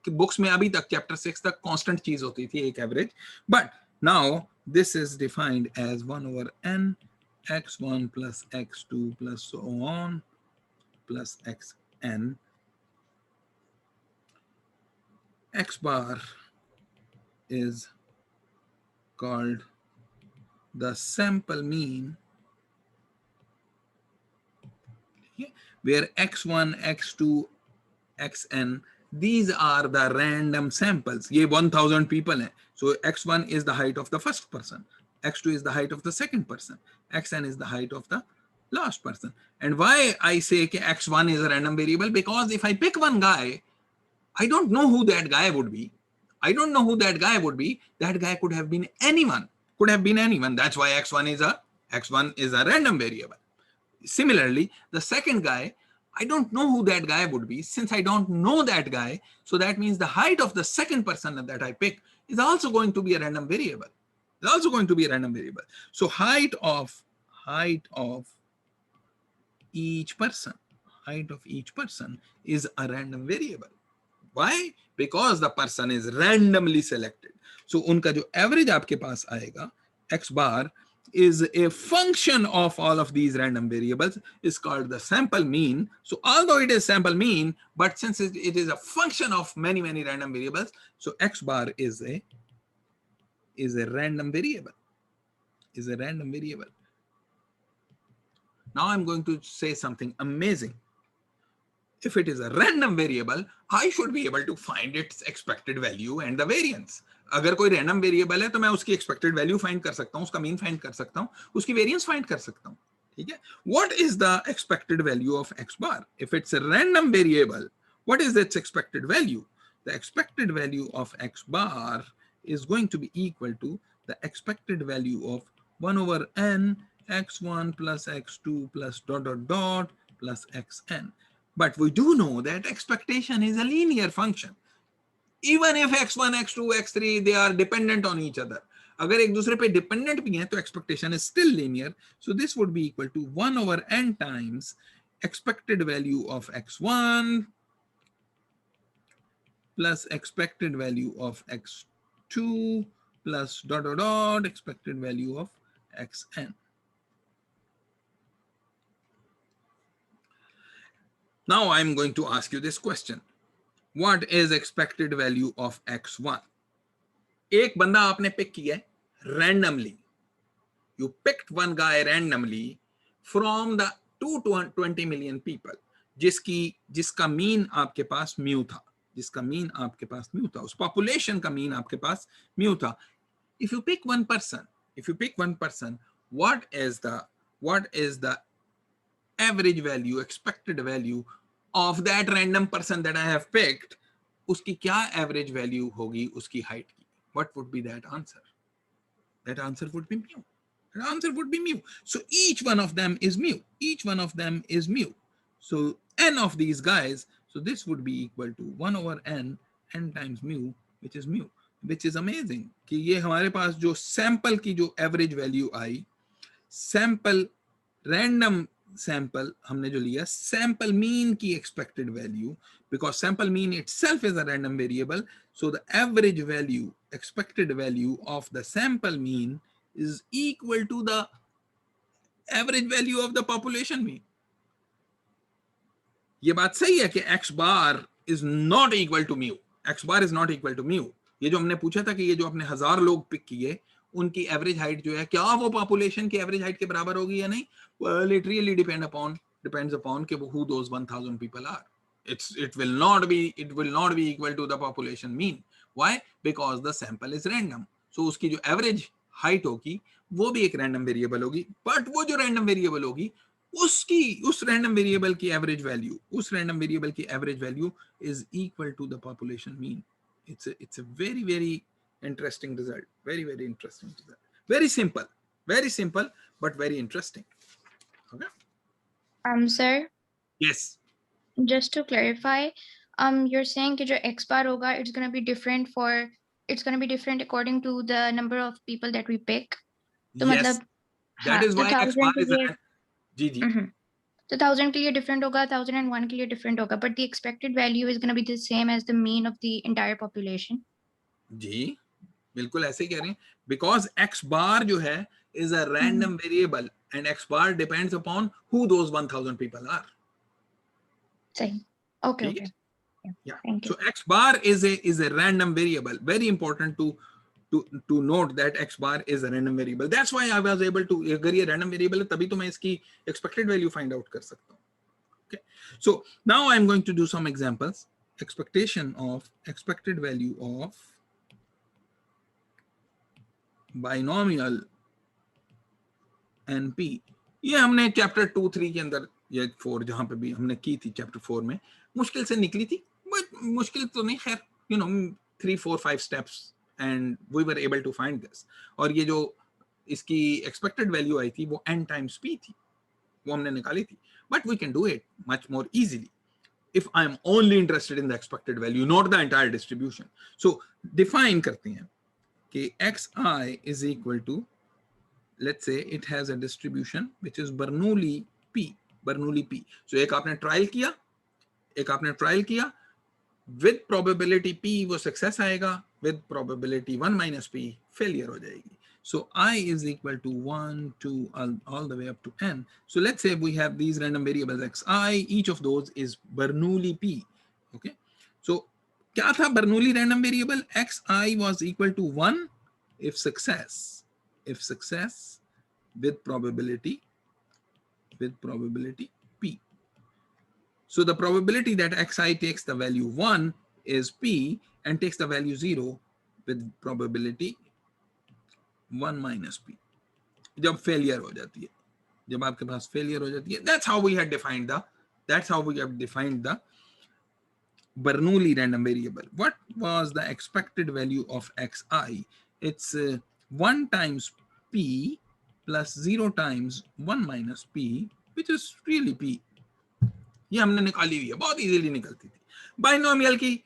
books में अभी तक chapter 6 तक constant चीज होती थी, एक average, but now this is defined as 1/n x1 plus x2 plus so on plus xn. X bar is called the sample mean, where x1, x2, xn, these are the random samples. ये 1000 people हैं. So x1 is the height of the first person, x2 is the height of the second person, xn is the height of the last person. And why I say कि x1 is a random variable? Because if I pick one guy, I don't know who that guy would be. I don't know who that guy would be. That guy could have been anyone. Could have been anyone. That's why x1 is a random variable. Similarly, the second guy, I don't know who that guy would be. Since I don't know that guy, so that means the height of the second person that I pick is also going to be a random variable. It's also going to be a random variable. So height of each person is a random variable. Why? Because the person is randomly selected. So उनका जो average आपके पास आएगा, x bar is a function of all of these random variables, is called the sample mean. So although it is sample mean, but since it is a function of many random variables, so x bar is a random variable. Now I'm going to say something amazing. If it is a random variable, I should be able to find its expected value and the variance. अगर कोई random variable है तो मैं उसकी expected value find कर सकता हूँ, उसका mean find कर सकता हूँ, उसकी variance find कर सकता हूँ. ठीक है? What is the expected value of x bar? If it's a random variable, what is its expected value? The expected value of x bar is going to be equal to the expected value of 1 over n x1 plus x2 plus ... plus xn. But we do know that expectation is a linear function. Even if x1, x2, x3, they are dependent on each other. अगर एक दूसरे पे dependent भी हैं तो expectation is still linear. So this would be equal to 1 over n times expected value of x1 plus expected value of x2 plus ... expected value of xn. Now I'm going to ask you this question. What is expected value of x1? एक बंदा आपने pick किया है randomly. You picked one guy randomly from the 220 million people, जिसका mean आपके पास mu था, उस population का मीन आपके पास म्यू था. If you pick one person, what is the average value, expected value of that random person that I have picked? उसकी क्या average value होगी उसकी height की? What would be that answer? That answer would be mu. So each one of them is mu. So n of these guys, so this would be equal to 1 over n times mu, which is amazing कि ये हमारे पास जो sample की जो average value आई, random sample हमने जो लिया, sample mean की expected value, because sample mean itself is a random variable, so the average value, expected value of the sample mean is equal to the average value of the population mean. ये बात सही है कि x bar is not equal to mu. ये जो हमने पूछा था कि ये जो आपने 1000 लोग पिक किए, उनकी एवरेज हाइट जो है, क्या वो पॉपुलेशन की एवरेज हाइट के बराबर होगी या नहीं? Well, it really depends upon who those 1000 people are. It will not be equal to the population mean. Why? Because the sample is random. So उसकी जो एवरेज हाइट होगी वो भी एक रैंडम वेरिएबल होगी, बट वो जो रैंडम वेरिएबल होगी उस रैंडम वेरिएबल की average value is equal to the population mean. It's a very interesting result. Very interesting result. Very simple, but very interesting. Okay. Sir, Yes. just to clarify, you're saying that your x bar hoga, it's going to be different according to the number of people that we pick. तो Yes. मतलब That is why x bar is a जी. तो 1000 के लिए different होगा, 1001 के लिए different होगा, but the expected value is going to be the same as the mean of the entire population. जी, बिल्कुल ऐसे ही कह रहे हैं, because x bar जो है is a random variable and x bar depends upon who those 1000 people are. Same. Okay. Yeah. Thank you. So x bar is a random variable. Very important to note that x bar is a random variable. That's why I was able to, अगर ये random variable है तभी तो मैं इसकी expected value find out कर सकता हूँ. Okay, so now I'm going to do some examples. Expectation of expected value of binomial NP, ये हमने चैप्टर 2-3 के अंदर या 4 जहां पे भी हमने की थी, चैप्टर 4 में मुश्किल से निकली थी, बट मुश्किल तो नहीं, खैर 3-4-5 steps and we were able to find this. और ये जो इसकी एक्सपेक्टेड वैल्यू आई थी वो n टाइम्स p थी, वो हमने निकाली थी, but we can do it much more easily if I am only interested in the expected value, not the entire distribution. So define करते हैं कि xi is equal to, let's say it has a distribution which is Bernoulli p, Bernoulli p. So एक आपने trial किया, with probability p वो success आएगा, with probability 1 minus p failure हो जाएगी. So I is equal to 1, 2, all the way up to n. So let's say we have these random variables xi, each of those is Bernoulli p. Okay, so क्या था Bernoulli random variable? xi was equal to 1 if success with probability p. So the probability that xi takes the value 1 is p and takes the value 0 with probability 1 minus p. जब failure हो जाती है, जब आपके पास failure हो जाती है, that's how we have defined the Bernoulli random variable. What was the expected value of xi? It's 1 times p plus 0 times 1 minus p, which is really p. ये हमने निकाली हुई है, बहुत इजीली निकलती थी, बाइनोमियल की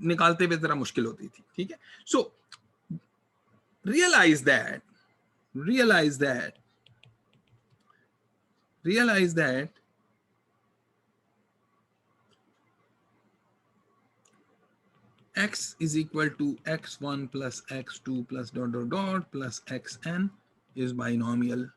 निकालते हुए जरा मुश्किल होती थी. ठीक है, सो realize that x is equal to x1 plus x2 plus dot dot dot plus xn is binomial,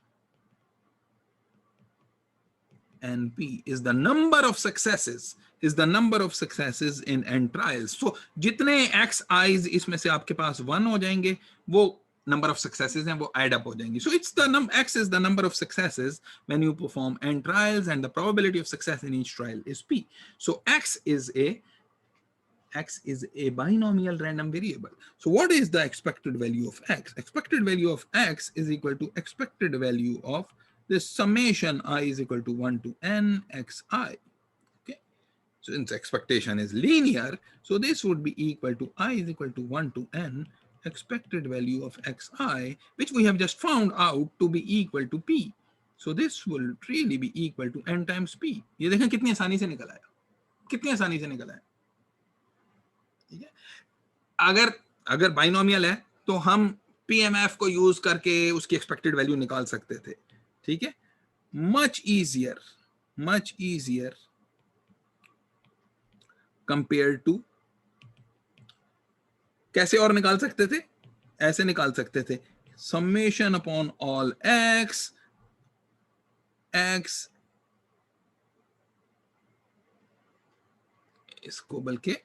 and p is the number of successes in n trials. So जितने xi's इसमें से आपके पास 1 हो जाएंगे, वो number of successes हैं, वो add up हो जाएंगी. So it's the x is the number of successes when you perform n trials, and the probability of success in each trial is p. So x is a binomial random variable. So what is the expected value of x? Expected value of x is equal to expected value of this summation I is equal to 1 to n xi. Okay, so since expectation is linear, so this would be equal to I is equal to 1 to n expected value of xi, which we have just found out to be equal to p. So this will really be equal to n times p. ये देखें कितनी आसानी से निकल आया, कितनी आसानी से निकल आया. ठीक है, अगर बाइनोमियल है तो हम पीएमएफ को यूज करके उसकी एक्सपेक्टेड वैल्यू निकाल सकते थे. ठीक है, much easier compared to, कैसे और निकाल सकते थे? ऐसे निकाल सकते थे, summation upon all x इसको बल्कि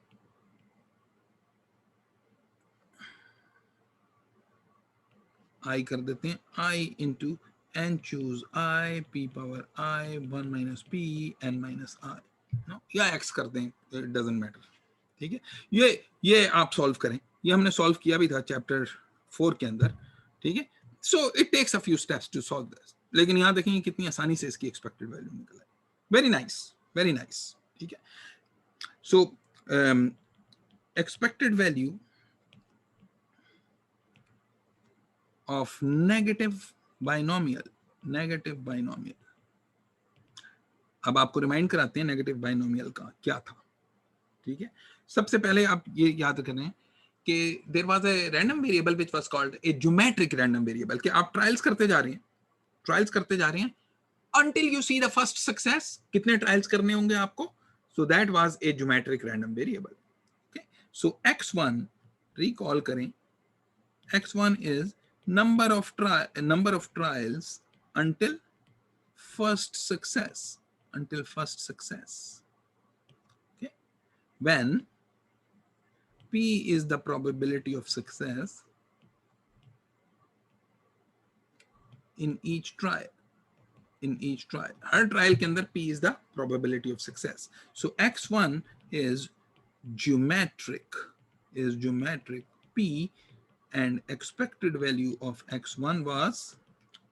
I कर देते हैं, I into n choose I p power I 1 minus p n minus I, no, या x कर दें, it doesn't matter. ठीक है, ये आप सॉल्व करें, ये हमने सॉल्व किया भी था चैप्टर 4 के अंदर. ठीक है, so it takes a few steps to solve this, लेकिन यहां देखेंगे कितनी आसानी से इसकी एक्सपेक्टेड वैल्यू निकल है. Very nice. ठीक है, सो expected value of negative binomial. अब आपको रिमाइंड कराते हैं नेगेटिव बाइनोमियल का क्या था. ठीक है, सबसे पहले आप ये याद करें कि there was a random variable which was called a geometric random variable, कि आप ट्रायल्स करते जा रहे हैं until you see the first success. कितने ट्रायल्स करने होंगे आपको? So that was a geometric random variable. Okay, so x1 recall करें, x1 is number of trials until first success. Okay, when p is the probability of success in each trial. in each trial. Her trial के अंदर P is the probability of success. So X1 is geometric, P, and expected value of X1 was,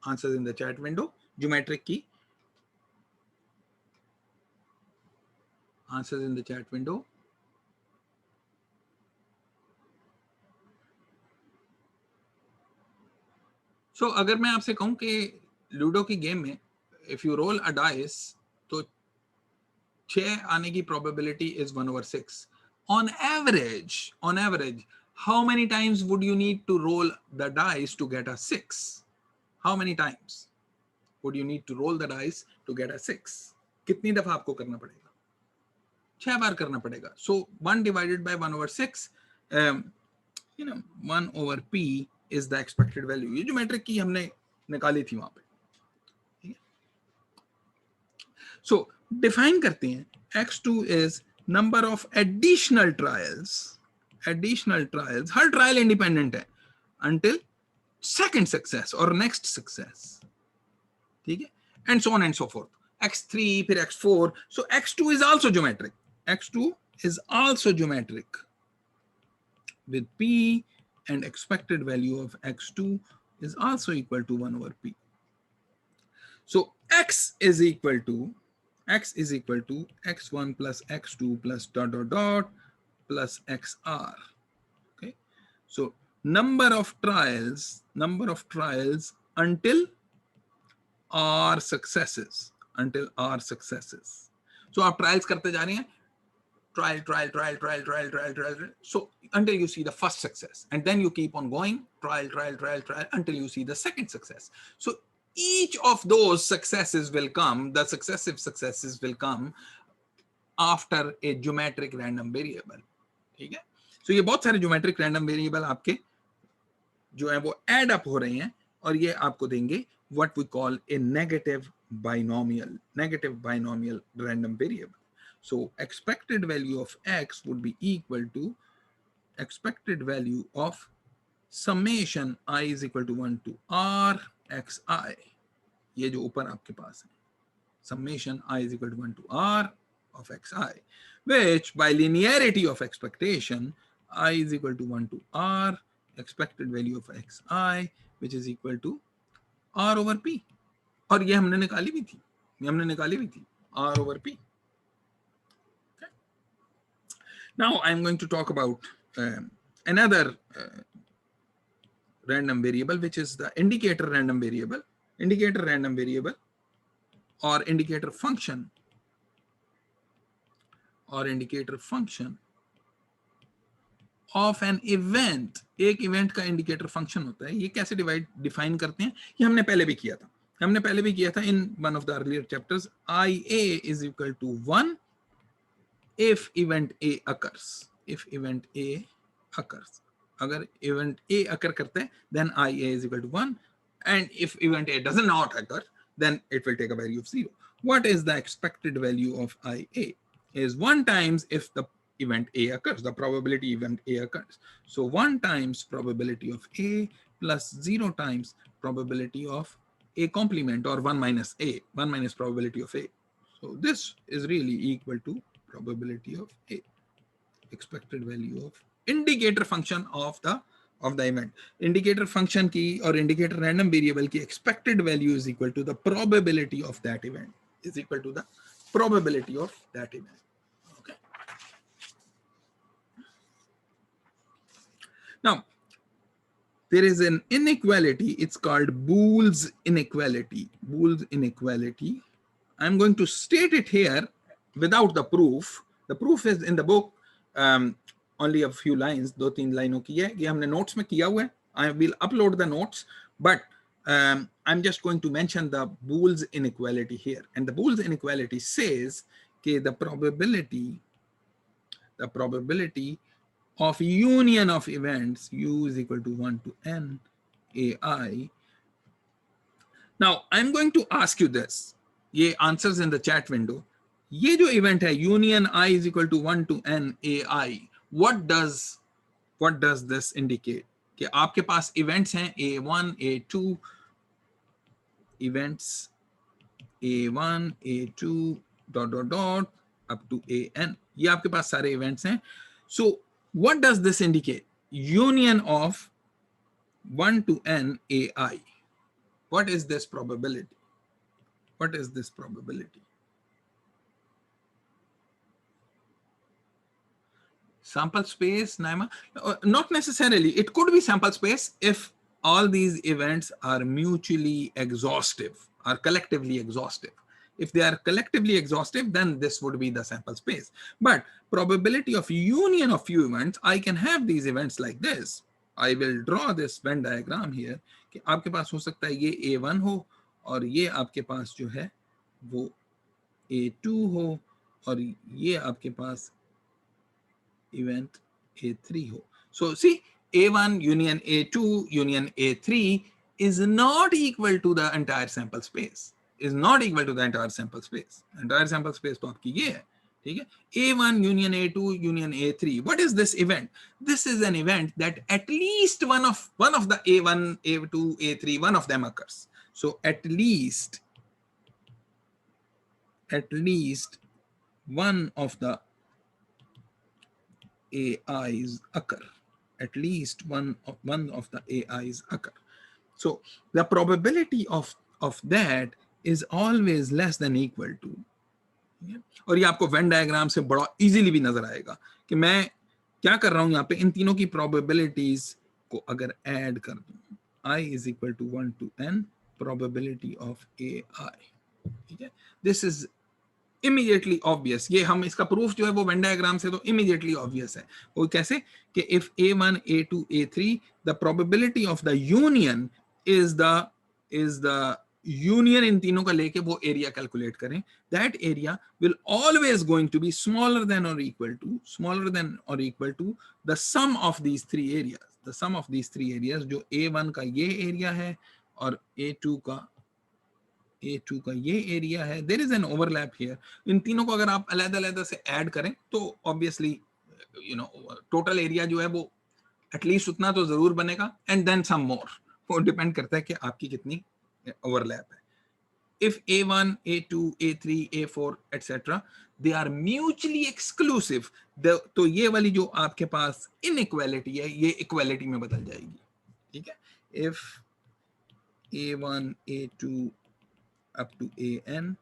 answers in the chat window, geometric key, answers in the chat window. So अगर मैं आपसे कहूं कि ludo की game में if you roll a dice तो 6 आने की probability is 1/6. On average, how many times would you need to roll the dice to get a 6? How many times would you need to roll the dice to get a 6? कितनी दफा आपको करना पड़ेगा? 6 बार करना पड़ेगा. So 1 divided by 1/6, 1/p is the expected value. ये जो metric की हमने निकाली थी वहां पे. So define करते हैं. X2 is number of additional trials. Her trial independent है until second success or next success. ठीक है? And so on and so forth. X3 फिर X4. So X2 is also geometric. With P, and expected value of X2 is also equal to 1/p. So X is equal to X1 plus X2 plus ... plus XR. Okay. So number of trials until R successes. So आप trials करते जा रहे हैं. Trial. So until you see the first success, and then you keep on going, trial until you see the second success. So each of those successes will come, the successive successes will come after a geometric random variable. ठीक है? So ये बहुत सारे geometric random variable आपके जो है वो add up हो रहे हैं और ये आपको देंगे what we call a negative binomial random variable. So expected value of X would be equal to expected value of summation I is equal to 1 to R XI. ये जो ऊपर आपके पास है. Summation I is equal to 1 to R of XI, which by linearity of expectation, I is equal to 1 to R expected value of XI, which is equal to R over P. और ये हमने निकाली भी थी, R over P. Now I'm going to talk about another random variable, which is the indicator random variable or indicator function of an event. एक event का indicator function होता है. ये कैसे define करते हैं? ये हमने पहले भी किया था in one of the earlier chapters. IA is equal to 1 if event A occurs. अगर event A occur करता है, then IA is equal to 1, and if event A does not occur, then it will take a value of 0. What is the expected value of IA? Is 1 times if the event A occurs, the probability event A occurs. So 1 times probability of A plus 0 times probability of A complement, or 1 minus probability of A. So this is really equal to probability of A, expected value of indicator function of the event. Indicator function की or indicator random variable की expected value is equal to the probability of that event. Okay. Now there is an inequality. It's called Boole's inequality. I'm going to state it here without the proof. The proof is in the book. Only a few lines, 2-3 लाइनों की है. ये हमने notes में किया हुआ है. I will upload the notes, but I'm just going to mention the Boole's inequality here. And the Boole's inequality says that the probability of union of events U is equal to 1 to N AI. Now I'm going to ask you this. ये answers in the chat window. ये जो event है union I is equal to 1 to N AI. What does this indicate? कि आपके पास events हैं A1, A2 events A1 A2 dot dot dot up to AN, ये आपके पास सारे इवेंट्स हैं. So what does this indicate? Union of 1 to n AI. What is this probability? What is this probability? Sample space, Naima? Not necessarily. It could be sample space if all these events are mutually exhaustive, are collectively exhaustive. If they are collectively exhaustive, then this would be the sample space. But probability of union of few events, I can have these events like this. I will draw this Venn diagram here. कि आपके पास हो सकता है ये A1 हो और ये आपके पास जो है वो A2 हो और ये आपके पास event A3 ho. So see, A1 union A2 union A3 is not equal to the entire sample space. Is not equal to the entire sample space. Entire sample space तो आपकी ये है, ठीक है? A1 union A2 union A3. What is this event? This is an event that at least one of the A1, A2, A3, one of them occurs. So at least one of the AIs occur. At least one of the AIs occur. So the probability of that is always less than equal to. और ये आपको Venn diagram से बड़ा easily भी नजर आएगा कि मैं क्या कर रहा हूं यहाँ पे, इन तीनों की प्रोबेबिलिटीज को अगर ऐड कर दूं, I is equal to 1 to n probability of AI. ठीक है, दिस इज इमीडिएटली ऑब्वियस. ये हम इसका प्रूफ जो है वो वेन डायग्राम से तो इमीडिएटली ऑब्वियस है. वो कैसे कि if A1 A2 A3 the probability of the union is the union, इन तीनों का लेके वो एरिया कैलकुलेट करें, that area will always going to be smaller than और equal to the sum of these three areas. The sum of these three areas जो A1 का ये एरिया है और A2 का ये एरिया है. There is an overlap here. इन तीनों को अगर आप अलग-अलग से ऐड करें तो ऑब्वियसली टोटल एरिया जो है वो एटलीस्ट उतना तो जरूर बनेगा, एंड देन सम मोर. वो डिपेंड करता है कि आपकी कितनी ओवरलैप है. If A1 A2 A3 A4 etc. They are mutually exclusive, तो ये वाली जो आपके पास इनइक्वालिटी है ये इक्वालिटी में बदल जाएगी. ठीक है, if A1 A2 up to AN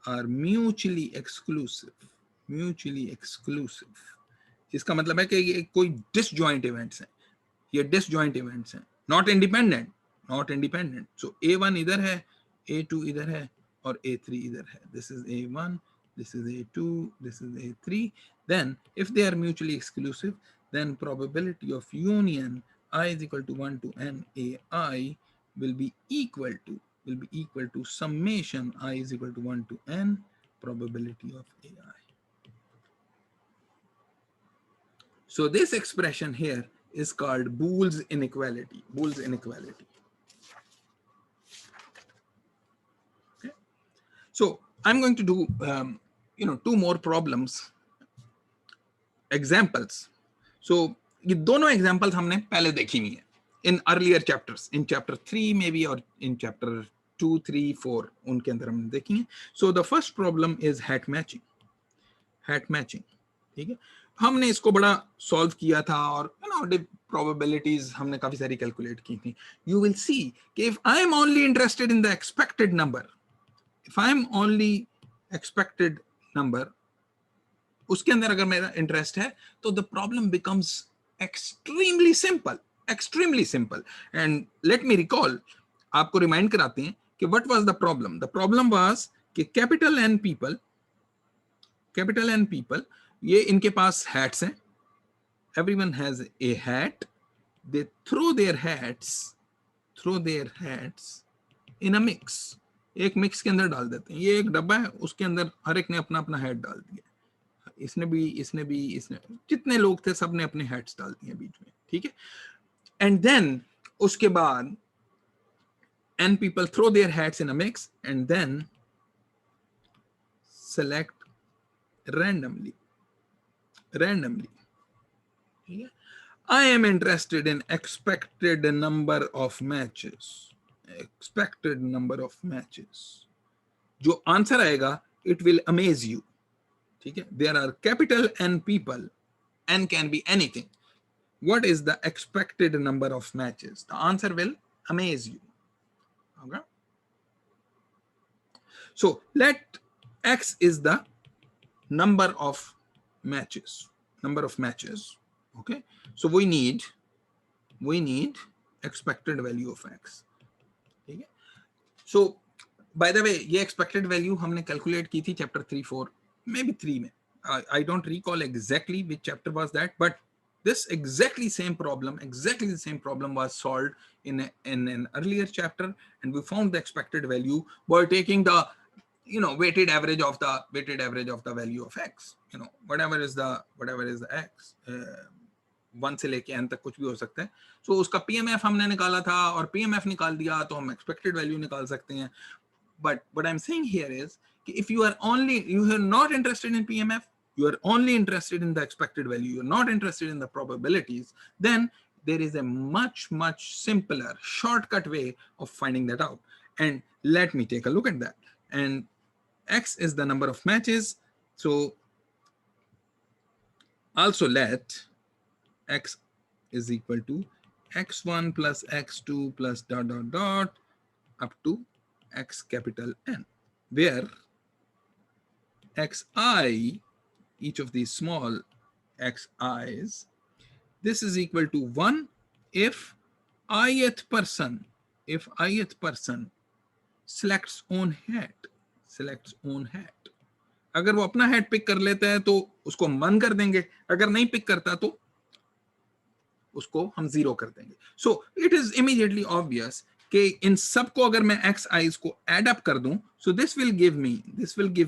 are mutually exclusive. इसका मतलब है कि ये कोई disjoint events हैं, ये disjoint events हैं, not independent. So A1 इधर है, A2 इधर है और A3 इधर है. This is A1, this is A2, this is A3. Then if they are mutually exclusive, then probability of union I is equal to 1 to n AI will be equal to summation I is equal to 1 to n probability of AI. So this expression here is called Boole's inequality. Okay. So I'm going to do two more problems, examples. So ये दोनों examples हमने पहले देखी हुई है in earlier chapters, in chapter 3 maybe or in chapter 2, 3, 4 उनके अंदर हमने देखी हैं. So the first problem is hat matching. ठीक है, हमने इसको बड़ा सॉल्व किया था और probabilities हमने काफी सारी कैलकुलेट की थी. You will see कि if I am only interested in the expected number, उसके अंदर अगर मेरा इंटरेस्ट है तो the problem becomes extremely simple. And let me recall, आपको रिमाइंड कराते हैं कि what was the problem. The problem was कि capital N people ये इनके पास hats हैं. Everyone has a hat. They throw their hats in a mix. एक mix के अंदर डाल देते हैं. ये एक डब्बा है, उसके अंदर हर एक ने अपना अपना हैट डाल दिया. इसने जितने लोग थे सबने अपने हैट्स डाल दिए बीच में. ठीक है, and then उसके बाद n people throw their hats in a mix and then select randomly. I am interested in expected number of matches. जो आंसर आएगा it will amaze you. ठीक है, there are capital N people, N can be anything. What is the expected number of matches? The answer will amaze you. Okay, so let X is the number of matches, okay, so we need expected value of X. ठीक है, so by the way ये expected value हमने calculate की थी chapter 3-4 maybe 3 में, I don't recall exactly which chapter was that, but this exactly same problem was solved in an earlier chapter, and we found the expected value by taking the weighted average of the value of X, whatever is the X, 1 से लेके n तक कुछ भी हो सकता है. So उसका PMF हमने निकाला था और PMF निकाल दिया तो हम expected value निकाल सकते हैं. But what I'm saying here is if you are not interested in PMF, you are only interested in the expected value, you're not interested in the probabilities, then there is a much simpler shortcut way of finding that out. And let me take a look at that. And X is the number of matches, so also let X is equal to X1 plus X2 plus ... up to X capital N, where Xi, each of these small Xi's, this is equal to 1 if ith person selects own hat. अगर वो अपना hat pick कर लेता है तो उसको हम 1 कर देंगे, अगर नहीं pick करता तो उसको हम 0 कर देंगे. So it is immediately obvious कि इन सबको अगर मैं Xi's को add up कर दूं, so this will give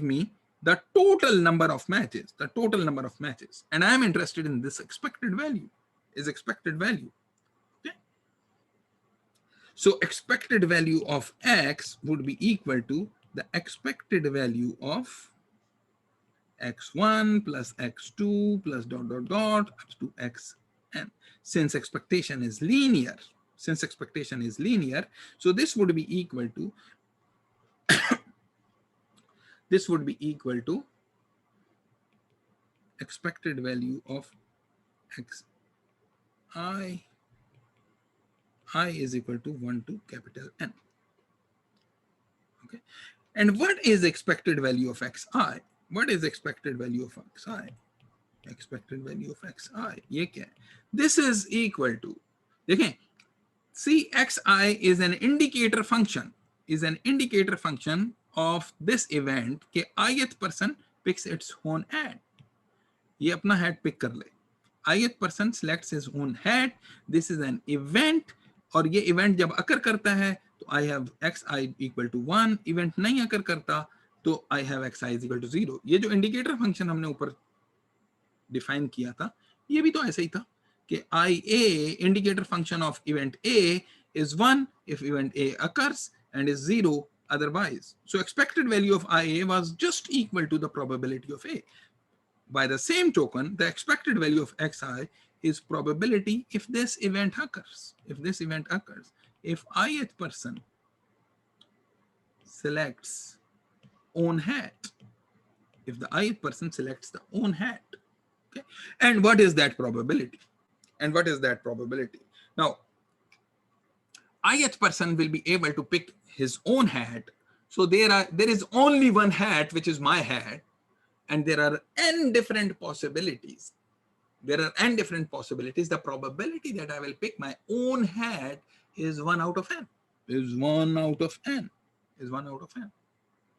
me the total number of matches, and I am interested in this expected value. Okay, so expected value of X would be equal to the expected value of X1 plus X2 plus ... up to Xn. Since expectation is linear, so this would be equal to expected value of Xi is equal to 1 to capital N. Okay, and what is expected value of Xi? Expected value of Xi ये क्या है? This is equal to, देखें, see, Xi is an indicator function of this event कि ith person picks its own hat. ये अपना hat pick कर ले, ith person selects his own hat. This is an event, और ये event जब occur करता है तो I have Xi equal to 1. event नहीं occur करता तो I have Xi is equal to 0. ये जो indicator function हमने ऊपर डिफाइन किया था, ये भी तो ऐसे ही था कि IA, indicator function of event A, is 1 if event A occurs and is 0 otherwise. So expected value of IA was just equal to the probability of A. By the same token, the expected value of Xi is probability if this event occurs. If ith person selects own hat, if the ith person selects the own hat. Okay. And what is that probability? Now, ith person will be able to pick his own hat. So there is only one hat, which is my hat, and there are n different possibilities. The probability that I will pick my own hat is 1 out of n.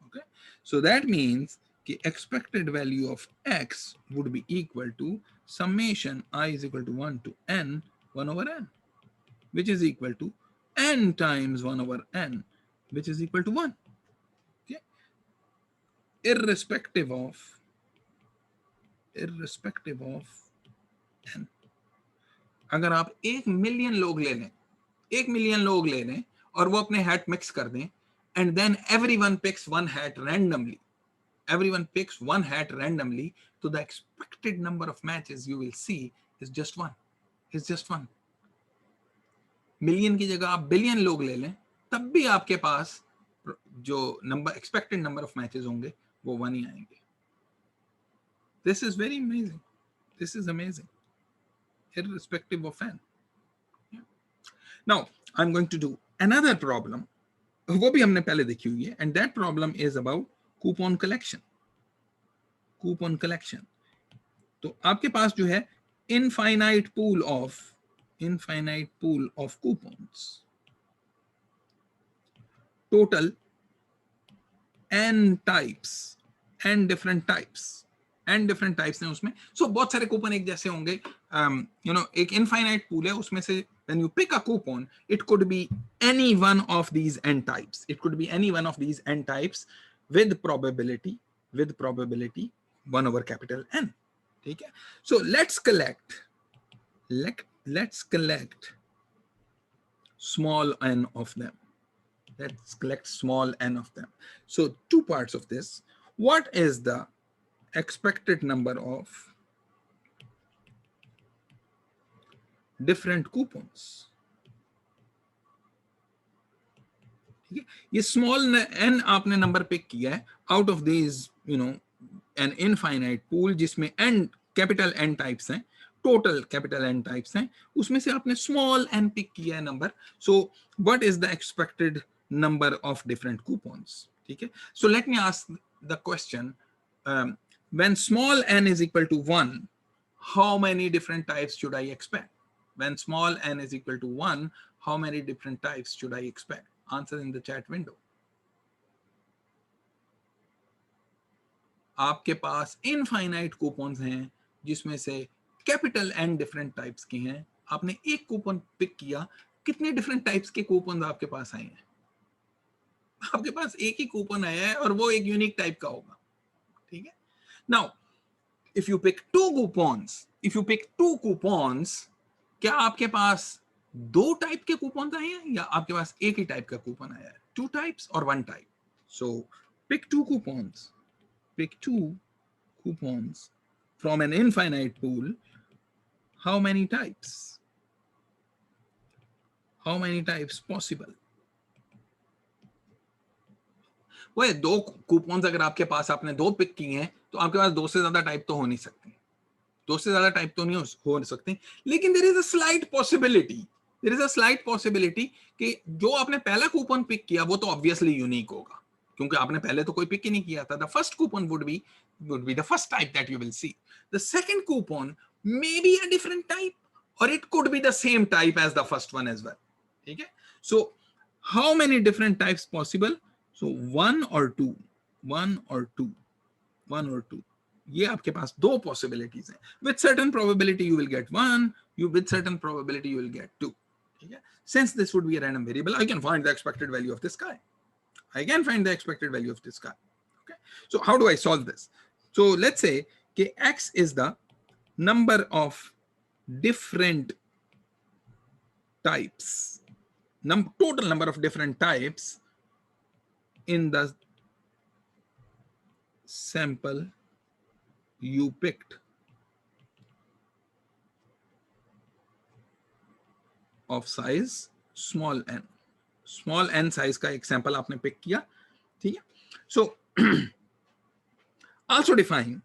Okay. So that means the expected value of X would be equal to summation I is equal to 1 to n, 1 over n, which is equal to n times 1 over n, which is equal to 1. Okay, irrespective of n. अगर आप 1 million लोग ले लें और वो अपने hat mix कर दें, and then everyone picks one hat randomly, so the expected number of matches you will see is just 1. Million की जगह आप बिलियन लोग ले लें, तब भी आपके पास जो number expected number of matches होंगे वो 1 ही आएंगे. This is very amazing. This is amazing irrespective of n. Now I'm going to do another problem. वो भी हमने पहले देखी हुई है, and that problem is about coupon collection. Coupon collection. तो आपके पास जो है infinite pool of coupons. Total n types, n different types हैं उसमें. So बहुत सारे कूपन एक जैसे होंगे. एक infinite pool है, उसमें से when you pick a coupon, it could be any one of these n types. It could be any one of these n types with probability 1 over capital N. ठीक है. So let's collect small n of them. Let's collect small n of them. So two parts of this. What is the expected number of different coupons? ठीक है. ये small n आपने number pick किया है out of these, an infinite pool जिसमें n capital N types हैं, total capital N types हैं, उसमें से आपने small n पिक किया है number. So what is the expected number of different coupons? ठीक है. So let me ask the question, when small n is equal to 1, how many different types should I expect? When small n is equal to 1, how many different types should I expect? Answer in the chat window. आपके पास infinite coupons हैं जिसमें से capital an different types के हैं. आपने एक coupon pick किया, कितने डिफरेंट टाइप्स के कूपन आपके पास आए हैं? आपके पास एक ही कूपन आया है और वो एक यूनिक टाइप का होगा. ठीक है. Now if you pick two coupons, क्या आपके पास 2 टाइप के कूपन आए हैं या आपके पास एक ही टाइप का कूपन आया है? 2 टाइप्स और 1 type. So pick 2 coupons. Pick 2 coupons from an infinite pool. How many types? How many types possible? वो 2 कूपन्स अगर आपके पास आपने 2 पिक किए हैं तो आपके पास 2 से ज्यादा टाइप तो हो नहीं सकते. 2 से ज्यादा टाइप तो नहीं हो सकते. लेकिन there is a slight possibility कि जो आपने पहला कूपन पिक किया वो तो ऑब्वियसली यूनिक होगा, क्योंकि आपने पहले तो कोई पिक ही नहीं किया था. The first coupon would be the first type that you will see. The second coupon may be a different type, or it could be the same type as the first one as well. Okay? So how many different types possible? So 1 or 2. ये आपके पास 2 possibilities हैं. With certain probability you will get 1, with certain probability you will get 2. Okay? Since this would be a random variable, I can find the expected value of this guy. Okay. So how do I solve this? So let's say x is the number of different types, total number of different types in the sample you picked of size small n. Small n size का एक sample आपने pick किया. ठीक है. So also define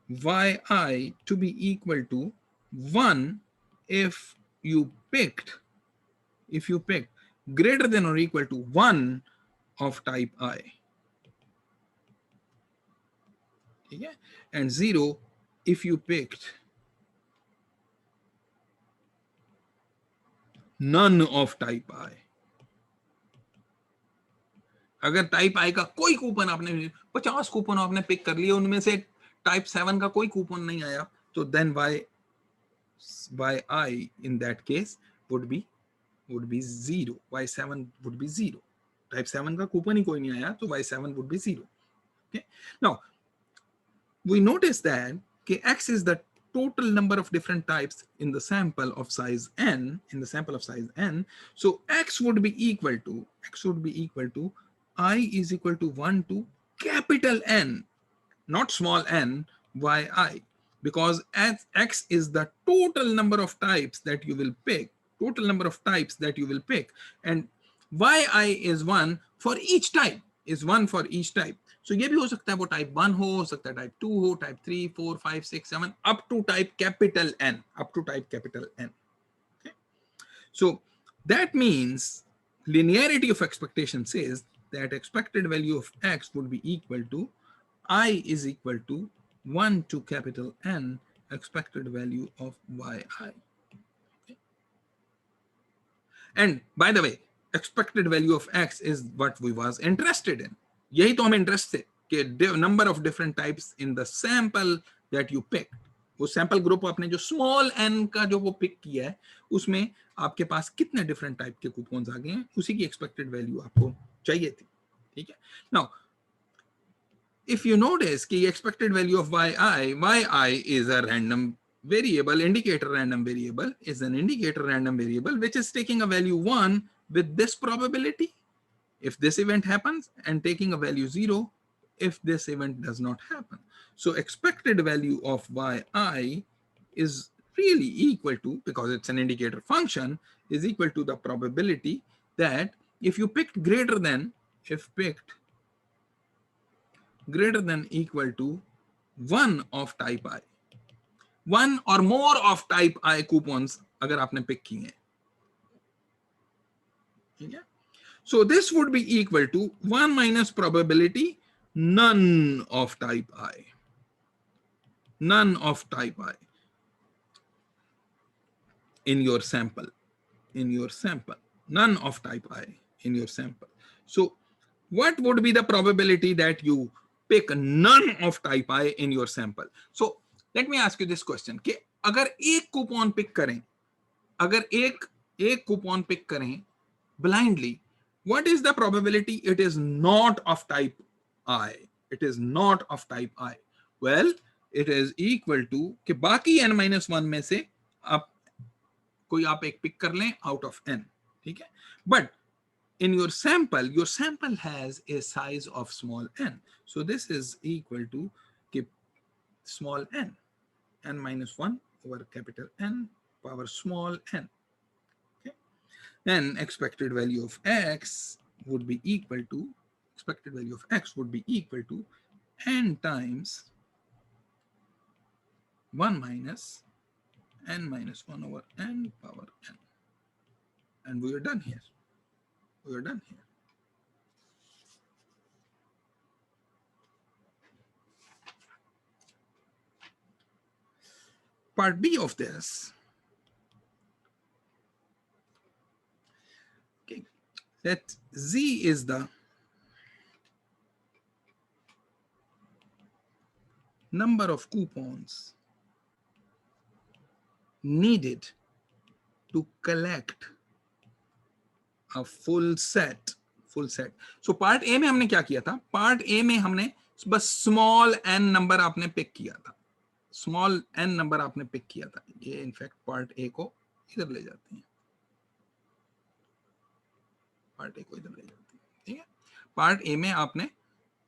yi to be equal to 1 if you picked greater than or equal to 1 of type I. ठीक है. And 0 if you picked none of type I. अगर type आई का कोई कूपन आपने 50 कूपन आपने पिक कर लिए, उनमें से टाइप 7 का कोई कूपन नहीं आया, तो then y I in that case would be 0. y7 would be 0. Type 7 का कूपन ही कोई नहीं आया, तो y7 would be 0. Okay. Now we notice that x is the total number of different types in the sample of size n. So x would be equal to I is equal to 1 to capital N, not small n, yi, because as x is the total number of types that you will pick, and yi is 1 for each type, is 1 for each type. So ये भी हो सकता है वो type 1 हो सकता है type 2 हो, type 3, 4, 5, 6, 7, up to type capital N, up to type capital N. Okay. So that means linearity of expectation says that expected value of x would be equal to I is equal to 1 to capital N expected value of yi. Okay. And by the way, expected value of x is what we was interested in. यही तो हम interest थे कि number of different types in the sample that you picked. वो sample group आपने जो small n का जो वो पिक किया है उसमें आपके पास कितने डिफरेंट टाइप के कूपन्स आ गए हैं, उसी की एक्सपेक्टेड वैल्यू आपको चाहिए थी. ठीक है. नाउ if you notice कि expected value of yi is a random variable, indicator random variable is an indicator random variable which is taking a value 1 with this probability if this event happens, and taking a value 0 if this event does not happen. So expected value of yi is really equal to, because it's an indicator function, is equal to the probability that if you picked greater than, if picked greater than equal to 1 of type I, 1 or more of type I coupons अगर आपने pick किए हैं. ठीक है. So this would be equal to 1 minus probability none of type I. None of type I in your sample. In your sample. None of type I in your sample. So what would be the probability that you pick none of type I in your sample? So let me ask you this question कि अगर एक coupon pick करें, अगर एक coupon pick करें blindly, what is the probability it is not of type I? It is not of type I. Well, it is equal to कि बाकी n-1 में से आप कोई आप एक पिक कर लें out of n. ठीक है. But in your sample has a size of small n. So this is equal to small n, n-1 over capital N power small n. Okay. Then expected value of x would be equal to, n times 1 minus n-1 over n power n. And we are done here. Part B of this, okay, that Z is the number of coupons needed to collect a full set. So part A में हमने क्या किया था? Part A में हमने बस small n number आपने pick किया था. स्मॉल n नंबर आपने पिक किया था. ये इनफैक्ट पार्ट ए को इधर ले जाते हैं. ठीक है. पार्ट ए में आपने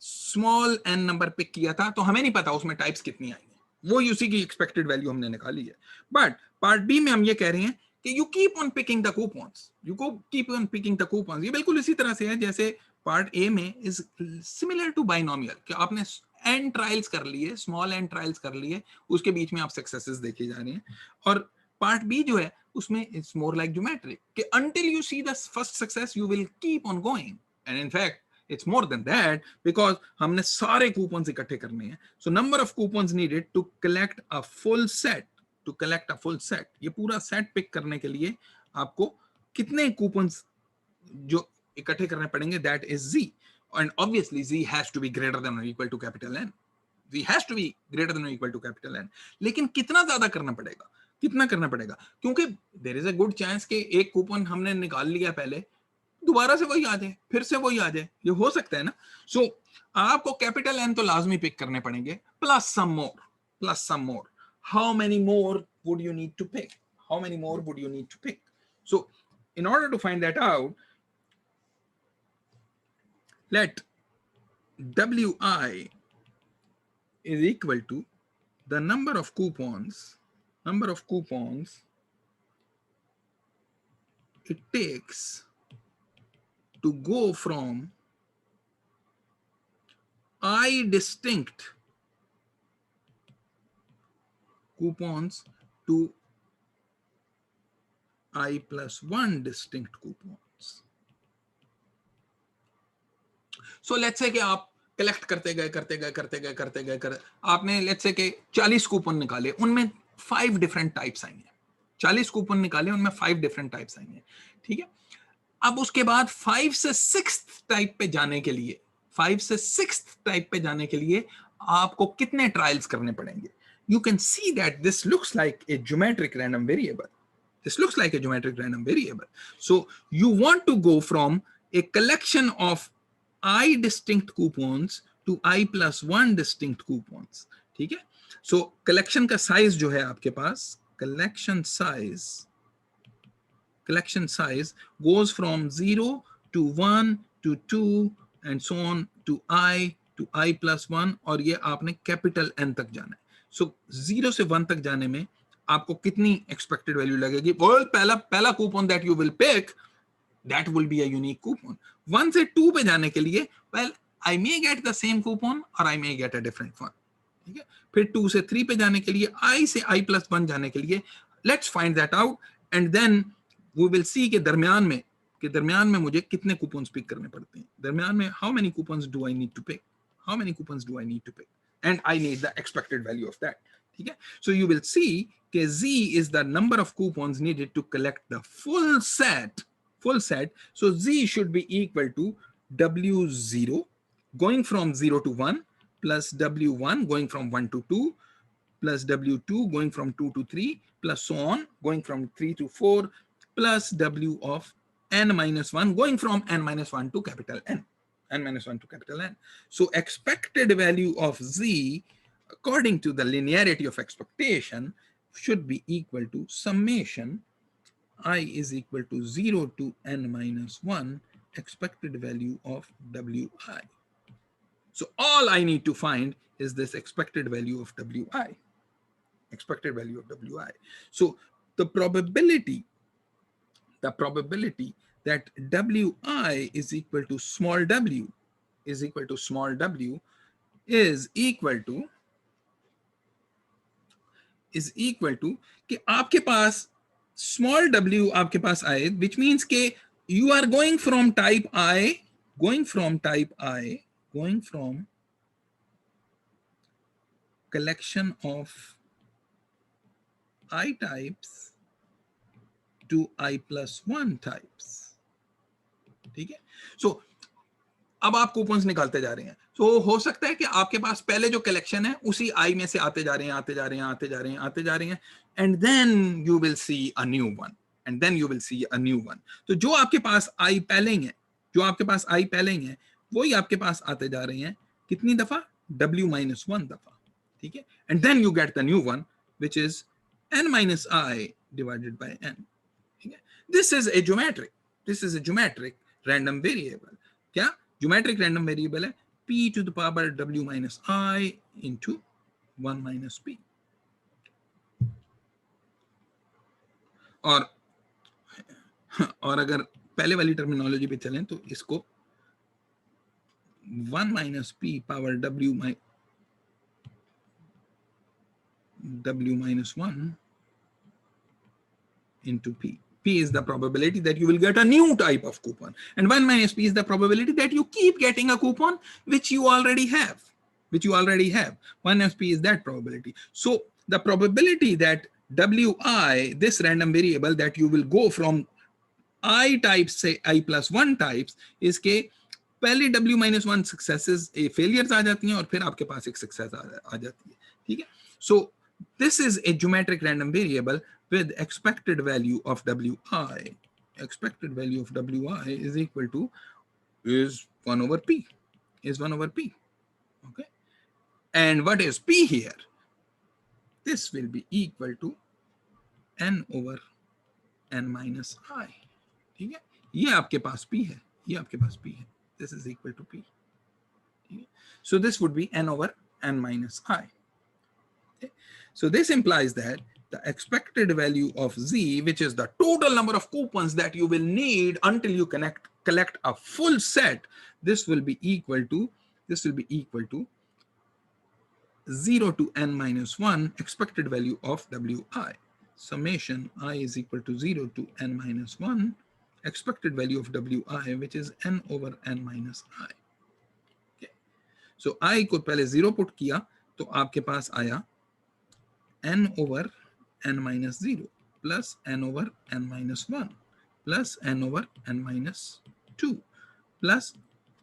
स्मॉल n नंबर पिक किया था, तो हमें नहीं पता उसमें टाइप्स कितनी आएंगी, वो उसी की एक्सपेक्टेड वैल्यू हमने निकाली है. बट पार्ट बी में हम ये कह रहे हैं कि you keep on picking the coupons. ये बिल्कुल इसी तरह से है जैसे पार्ट ए में इज सिमिलर टू बाइनोमियल, कि आपने n ट्रायल्स कर लिए, स्मॉल n ट्रायल्स कर लिए, उसके बीच में आप सक्सेसेस देखे जा रहे हैं. और पार्ट बी जो है उसमें इट्स मोर लाइक ज्योमेट्रिक, कि until you see the first success you will keep on going, and in fact it's more than that because हमने सारे कूपन्स इकट्ठे करने हैं. So number of coupons needed to collect a full set, ये पूरा set pick करने के लिए आपको कितने कूपन्स जो इकट्ठे करने पड़ेंगे, that is Z. And obviously Z has to be greater than or equal to capital N. लेकिन कितना ज्यादा करना पड़ेगा, क्योंकि there is a good chance कि एक कूपन हमने निकाल लिया पहले, दोबारा से वही आ जाए, फिर से वही आ जाए, ये हो सकता है ना. सो आपको कैपिटल N तो लाजमी पिक करने पड़ेंगे, plus some more. How many more would you need to pick? So in order to find that out, let Wi is equal to the number of coupons it takes to go from I distinct coupons to I plus 1 distinct coupons. So let's say कि आप collect करते गए आपने let's say कि 40 coupon निकाले, उनमें 5 different types आएंगे। 40 coupon निकाले, उनमें 5 डिफरेंट टाइप्स आएंगे, ठीक है। अब उसके बाद 5 से 6th टाइप पे जाने के लिए, 5 से 6th टाइप पे जाने के लिए आपको कितने ट्रायल्स करने पड़ेंगे? You can see that this looks like a geometric random variable. This looks like a geometric random variable. So you want to go from a collection of I distinct coupons to I plus 1 distinct coupons. ठीक है? So collection का size जो है आपके पास, collection size goes from 0 to 1 to 2 and so on to I plus 1, और ये आपने capital N तक जाना है। So 0 से 1 तक जाने में आपको कितनी एक्सपेक्टेड वैल्यू लगेगी? Well, पहला coupon that you will pick, that will be a unique coupon. 1 से 2 पे जाने के लिए, well, I may get the same coupon or I may get a different one. ठीक है? फिर 2 से 3 पे जाने के लिए, I से I plus 1 जाने के लिए, let's find that out and then we will see कि दरमियान में मुझे कितने कूपन्स पिक करने पड़ते हैं। दरमियान में how many coupons do I need to pick? How many coupons do I need to pick? And I need the expected value of that. ठीक है? So you will see कि Z is the number of coupons needed to collect the full set. So Z should be equal to W0 going from 0 to 1 plus W1 going from 1 to 2 plus W2 going from 2 to 3 plus so on going from 3 to 4 plus W of N minus 1 going from N minus 1 to capital N. N minus 1 to capital N. So expected value of Z according to the linearity of expectation should be equal to summation I is equal to 0 to N minus 1 expected value of Wi. So all I need to find is this expected value of Wi. Expected value of Wi. So the probability that Wi is equal to small w is equal to कि आपके पास small w आपके पास आए, which means कि you are going from collection of I types to I plus 1 types. ठीक है? So अब आप coupons निकालते जा रहे हैं। तो हो सकता है कि आपके पास पहले जो कलेक्शन है उसी आई में से आते जा रहे हैं and then you will see a new one तो जो आपके पास आई पहले है वही आपके पास आते जा रहे हैं कितनी दफा? W-1 दफा, ठीक है? And then you get the new one which is N minus I divided by N. ठीक है? This is a geometric random variable. क्या geometric random variable है? P to the power W minus I into 1 minus P. और अगर पहले वाली terminology पे चलें तो इसको 1 minus P power W minus 1 into P. P is the probability that you will get a new type of coupon, and 1 minus P is the probability that you keep getting a coupon which you already have. 1 minus P is that probability. So the probability that Wi, this random variable, that you will go from I types say I plus 1 types, is के पहले W minus 1 successes failures आ जाती हैं और फिर आपके पास एक success आ जाती है, ठीक है? So this is a geometric random variable with expected value of Wi. Expected value of Wi is equal to 1 over P. Okay. And what is P here? This will be equal to N over N minus I. ठीक है? ये आपके पास P है. This is equal to P. So this would be N over N minus I. Okay. So this implies that the expected value of Z, which is the total number of coupons that you will need until you connect collect a full set, this will be equal to 0 to n minus 1 expected value of wi. Summation I is equal to 0 to n minus 1 expected value of wi, which is n over n minus I. Okay. So I को पहले 0 put किया तो आपके पास आया n over n minus 0 plus n over n minus 1 plus n over n minus 2 plus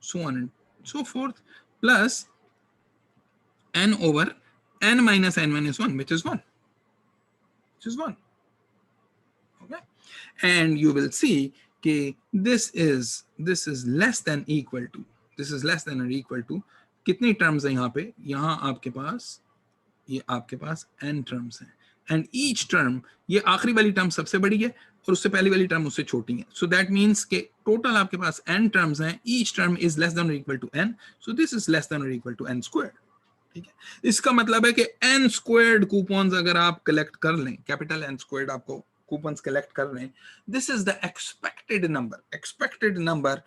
so on and so forth plus n over n minus 1, which is 1. Okay, and you will see that this is less than equal to, or equal to कितनी terms है यहाँ पे? यहाँ आपके पास n terms हैं, and each term, ये आखिरी वाली term सबसे बड़ी है और उससे पहली वाली term उससे छोटी है. So that means कि total आपके पास n terms हैं, each term is less than or equal to n, so this is less than or equal to n squared. ठीक है, इसका मतलब है कि n स्क्वायर्ड कूपन्स अगर आप कलेक्ट कर लें, कैपिटल n स्क्वायर्ड आपको कूपन्स कलेक्ट कर लें, this is the expected number.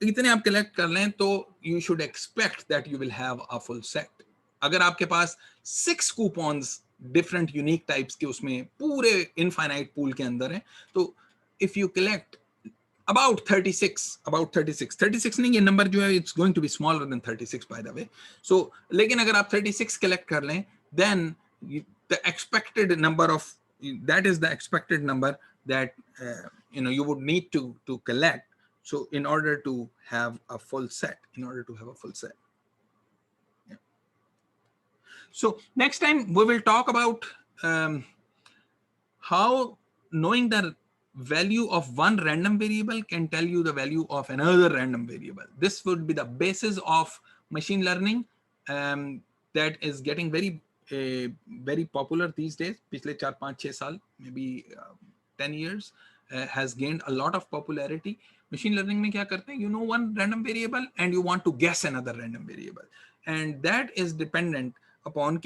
इतने आप कलेक्ट कर लें तो you should expect that you will have a full set. अगर आपके पास 6 कूपन्स डिफरेंट यूनिक टाइप्स के उसमें पूरे इनफाइनाइट पूल के अंदर है, तो इफ यू कलेक्ट about 36 नहीं, ये नंबर जो है it's going to be smaller than 36 by the way. So लेकिन अगर आप 36 कलेक्ट कर लें, then the expected number of that is the expected number that you would need to collect, so in order to have a full set. Yeah. So next time we will talk about how knowing the value of one random variable can tell you the value of another random variable. This would be the basis of machine learning that is getting very popular these days. पिछले 4-5-6 साल, maybe 10 years, has gained a lot of popularity. Machine learning में क्या करते हैं? You know one random variable and you want to guess another random variable, and that is dependent upon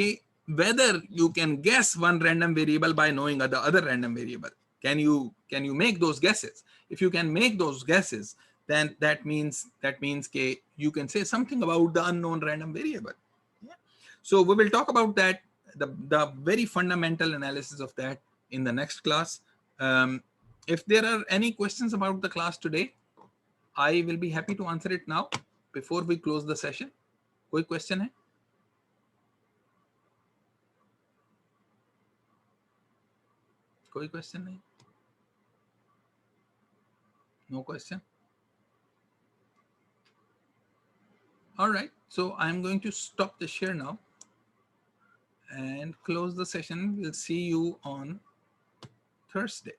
whether you can guess one random variable by knowing the other random variable. Can you make those guesses? If you can make those guesses, then that means you can say something about the unknown random variable. Yeah. So we will talk about that, the very fundamental analysis of that in the next class. If there are any questions about the class today, I will be happy to answer it now before we close the session. कोई question है? कोई question नहीं? No question? All right, so I'm going to stop the share now and close the session. We'll see you on Thursday.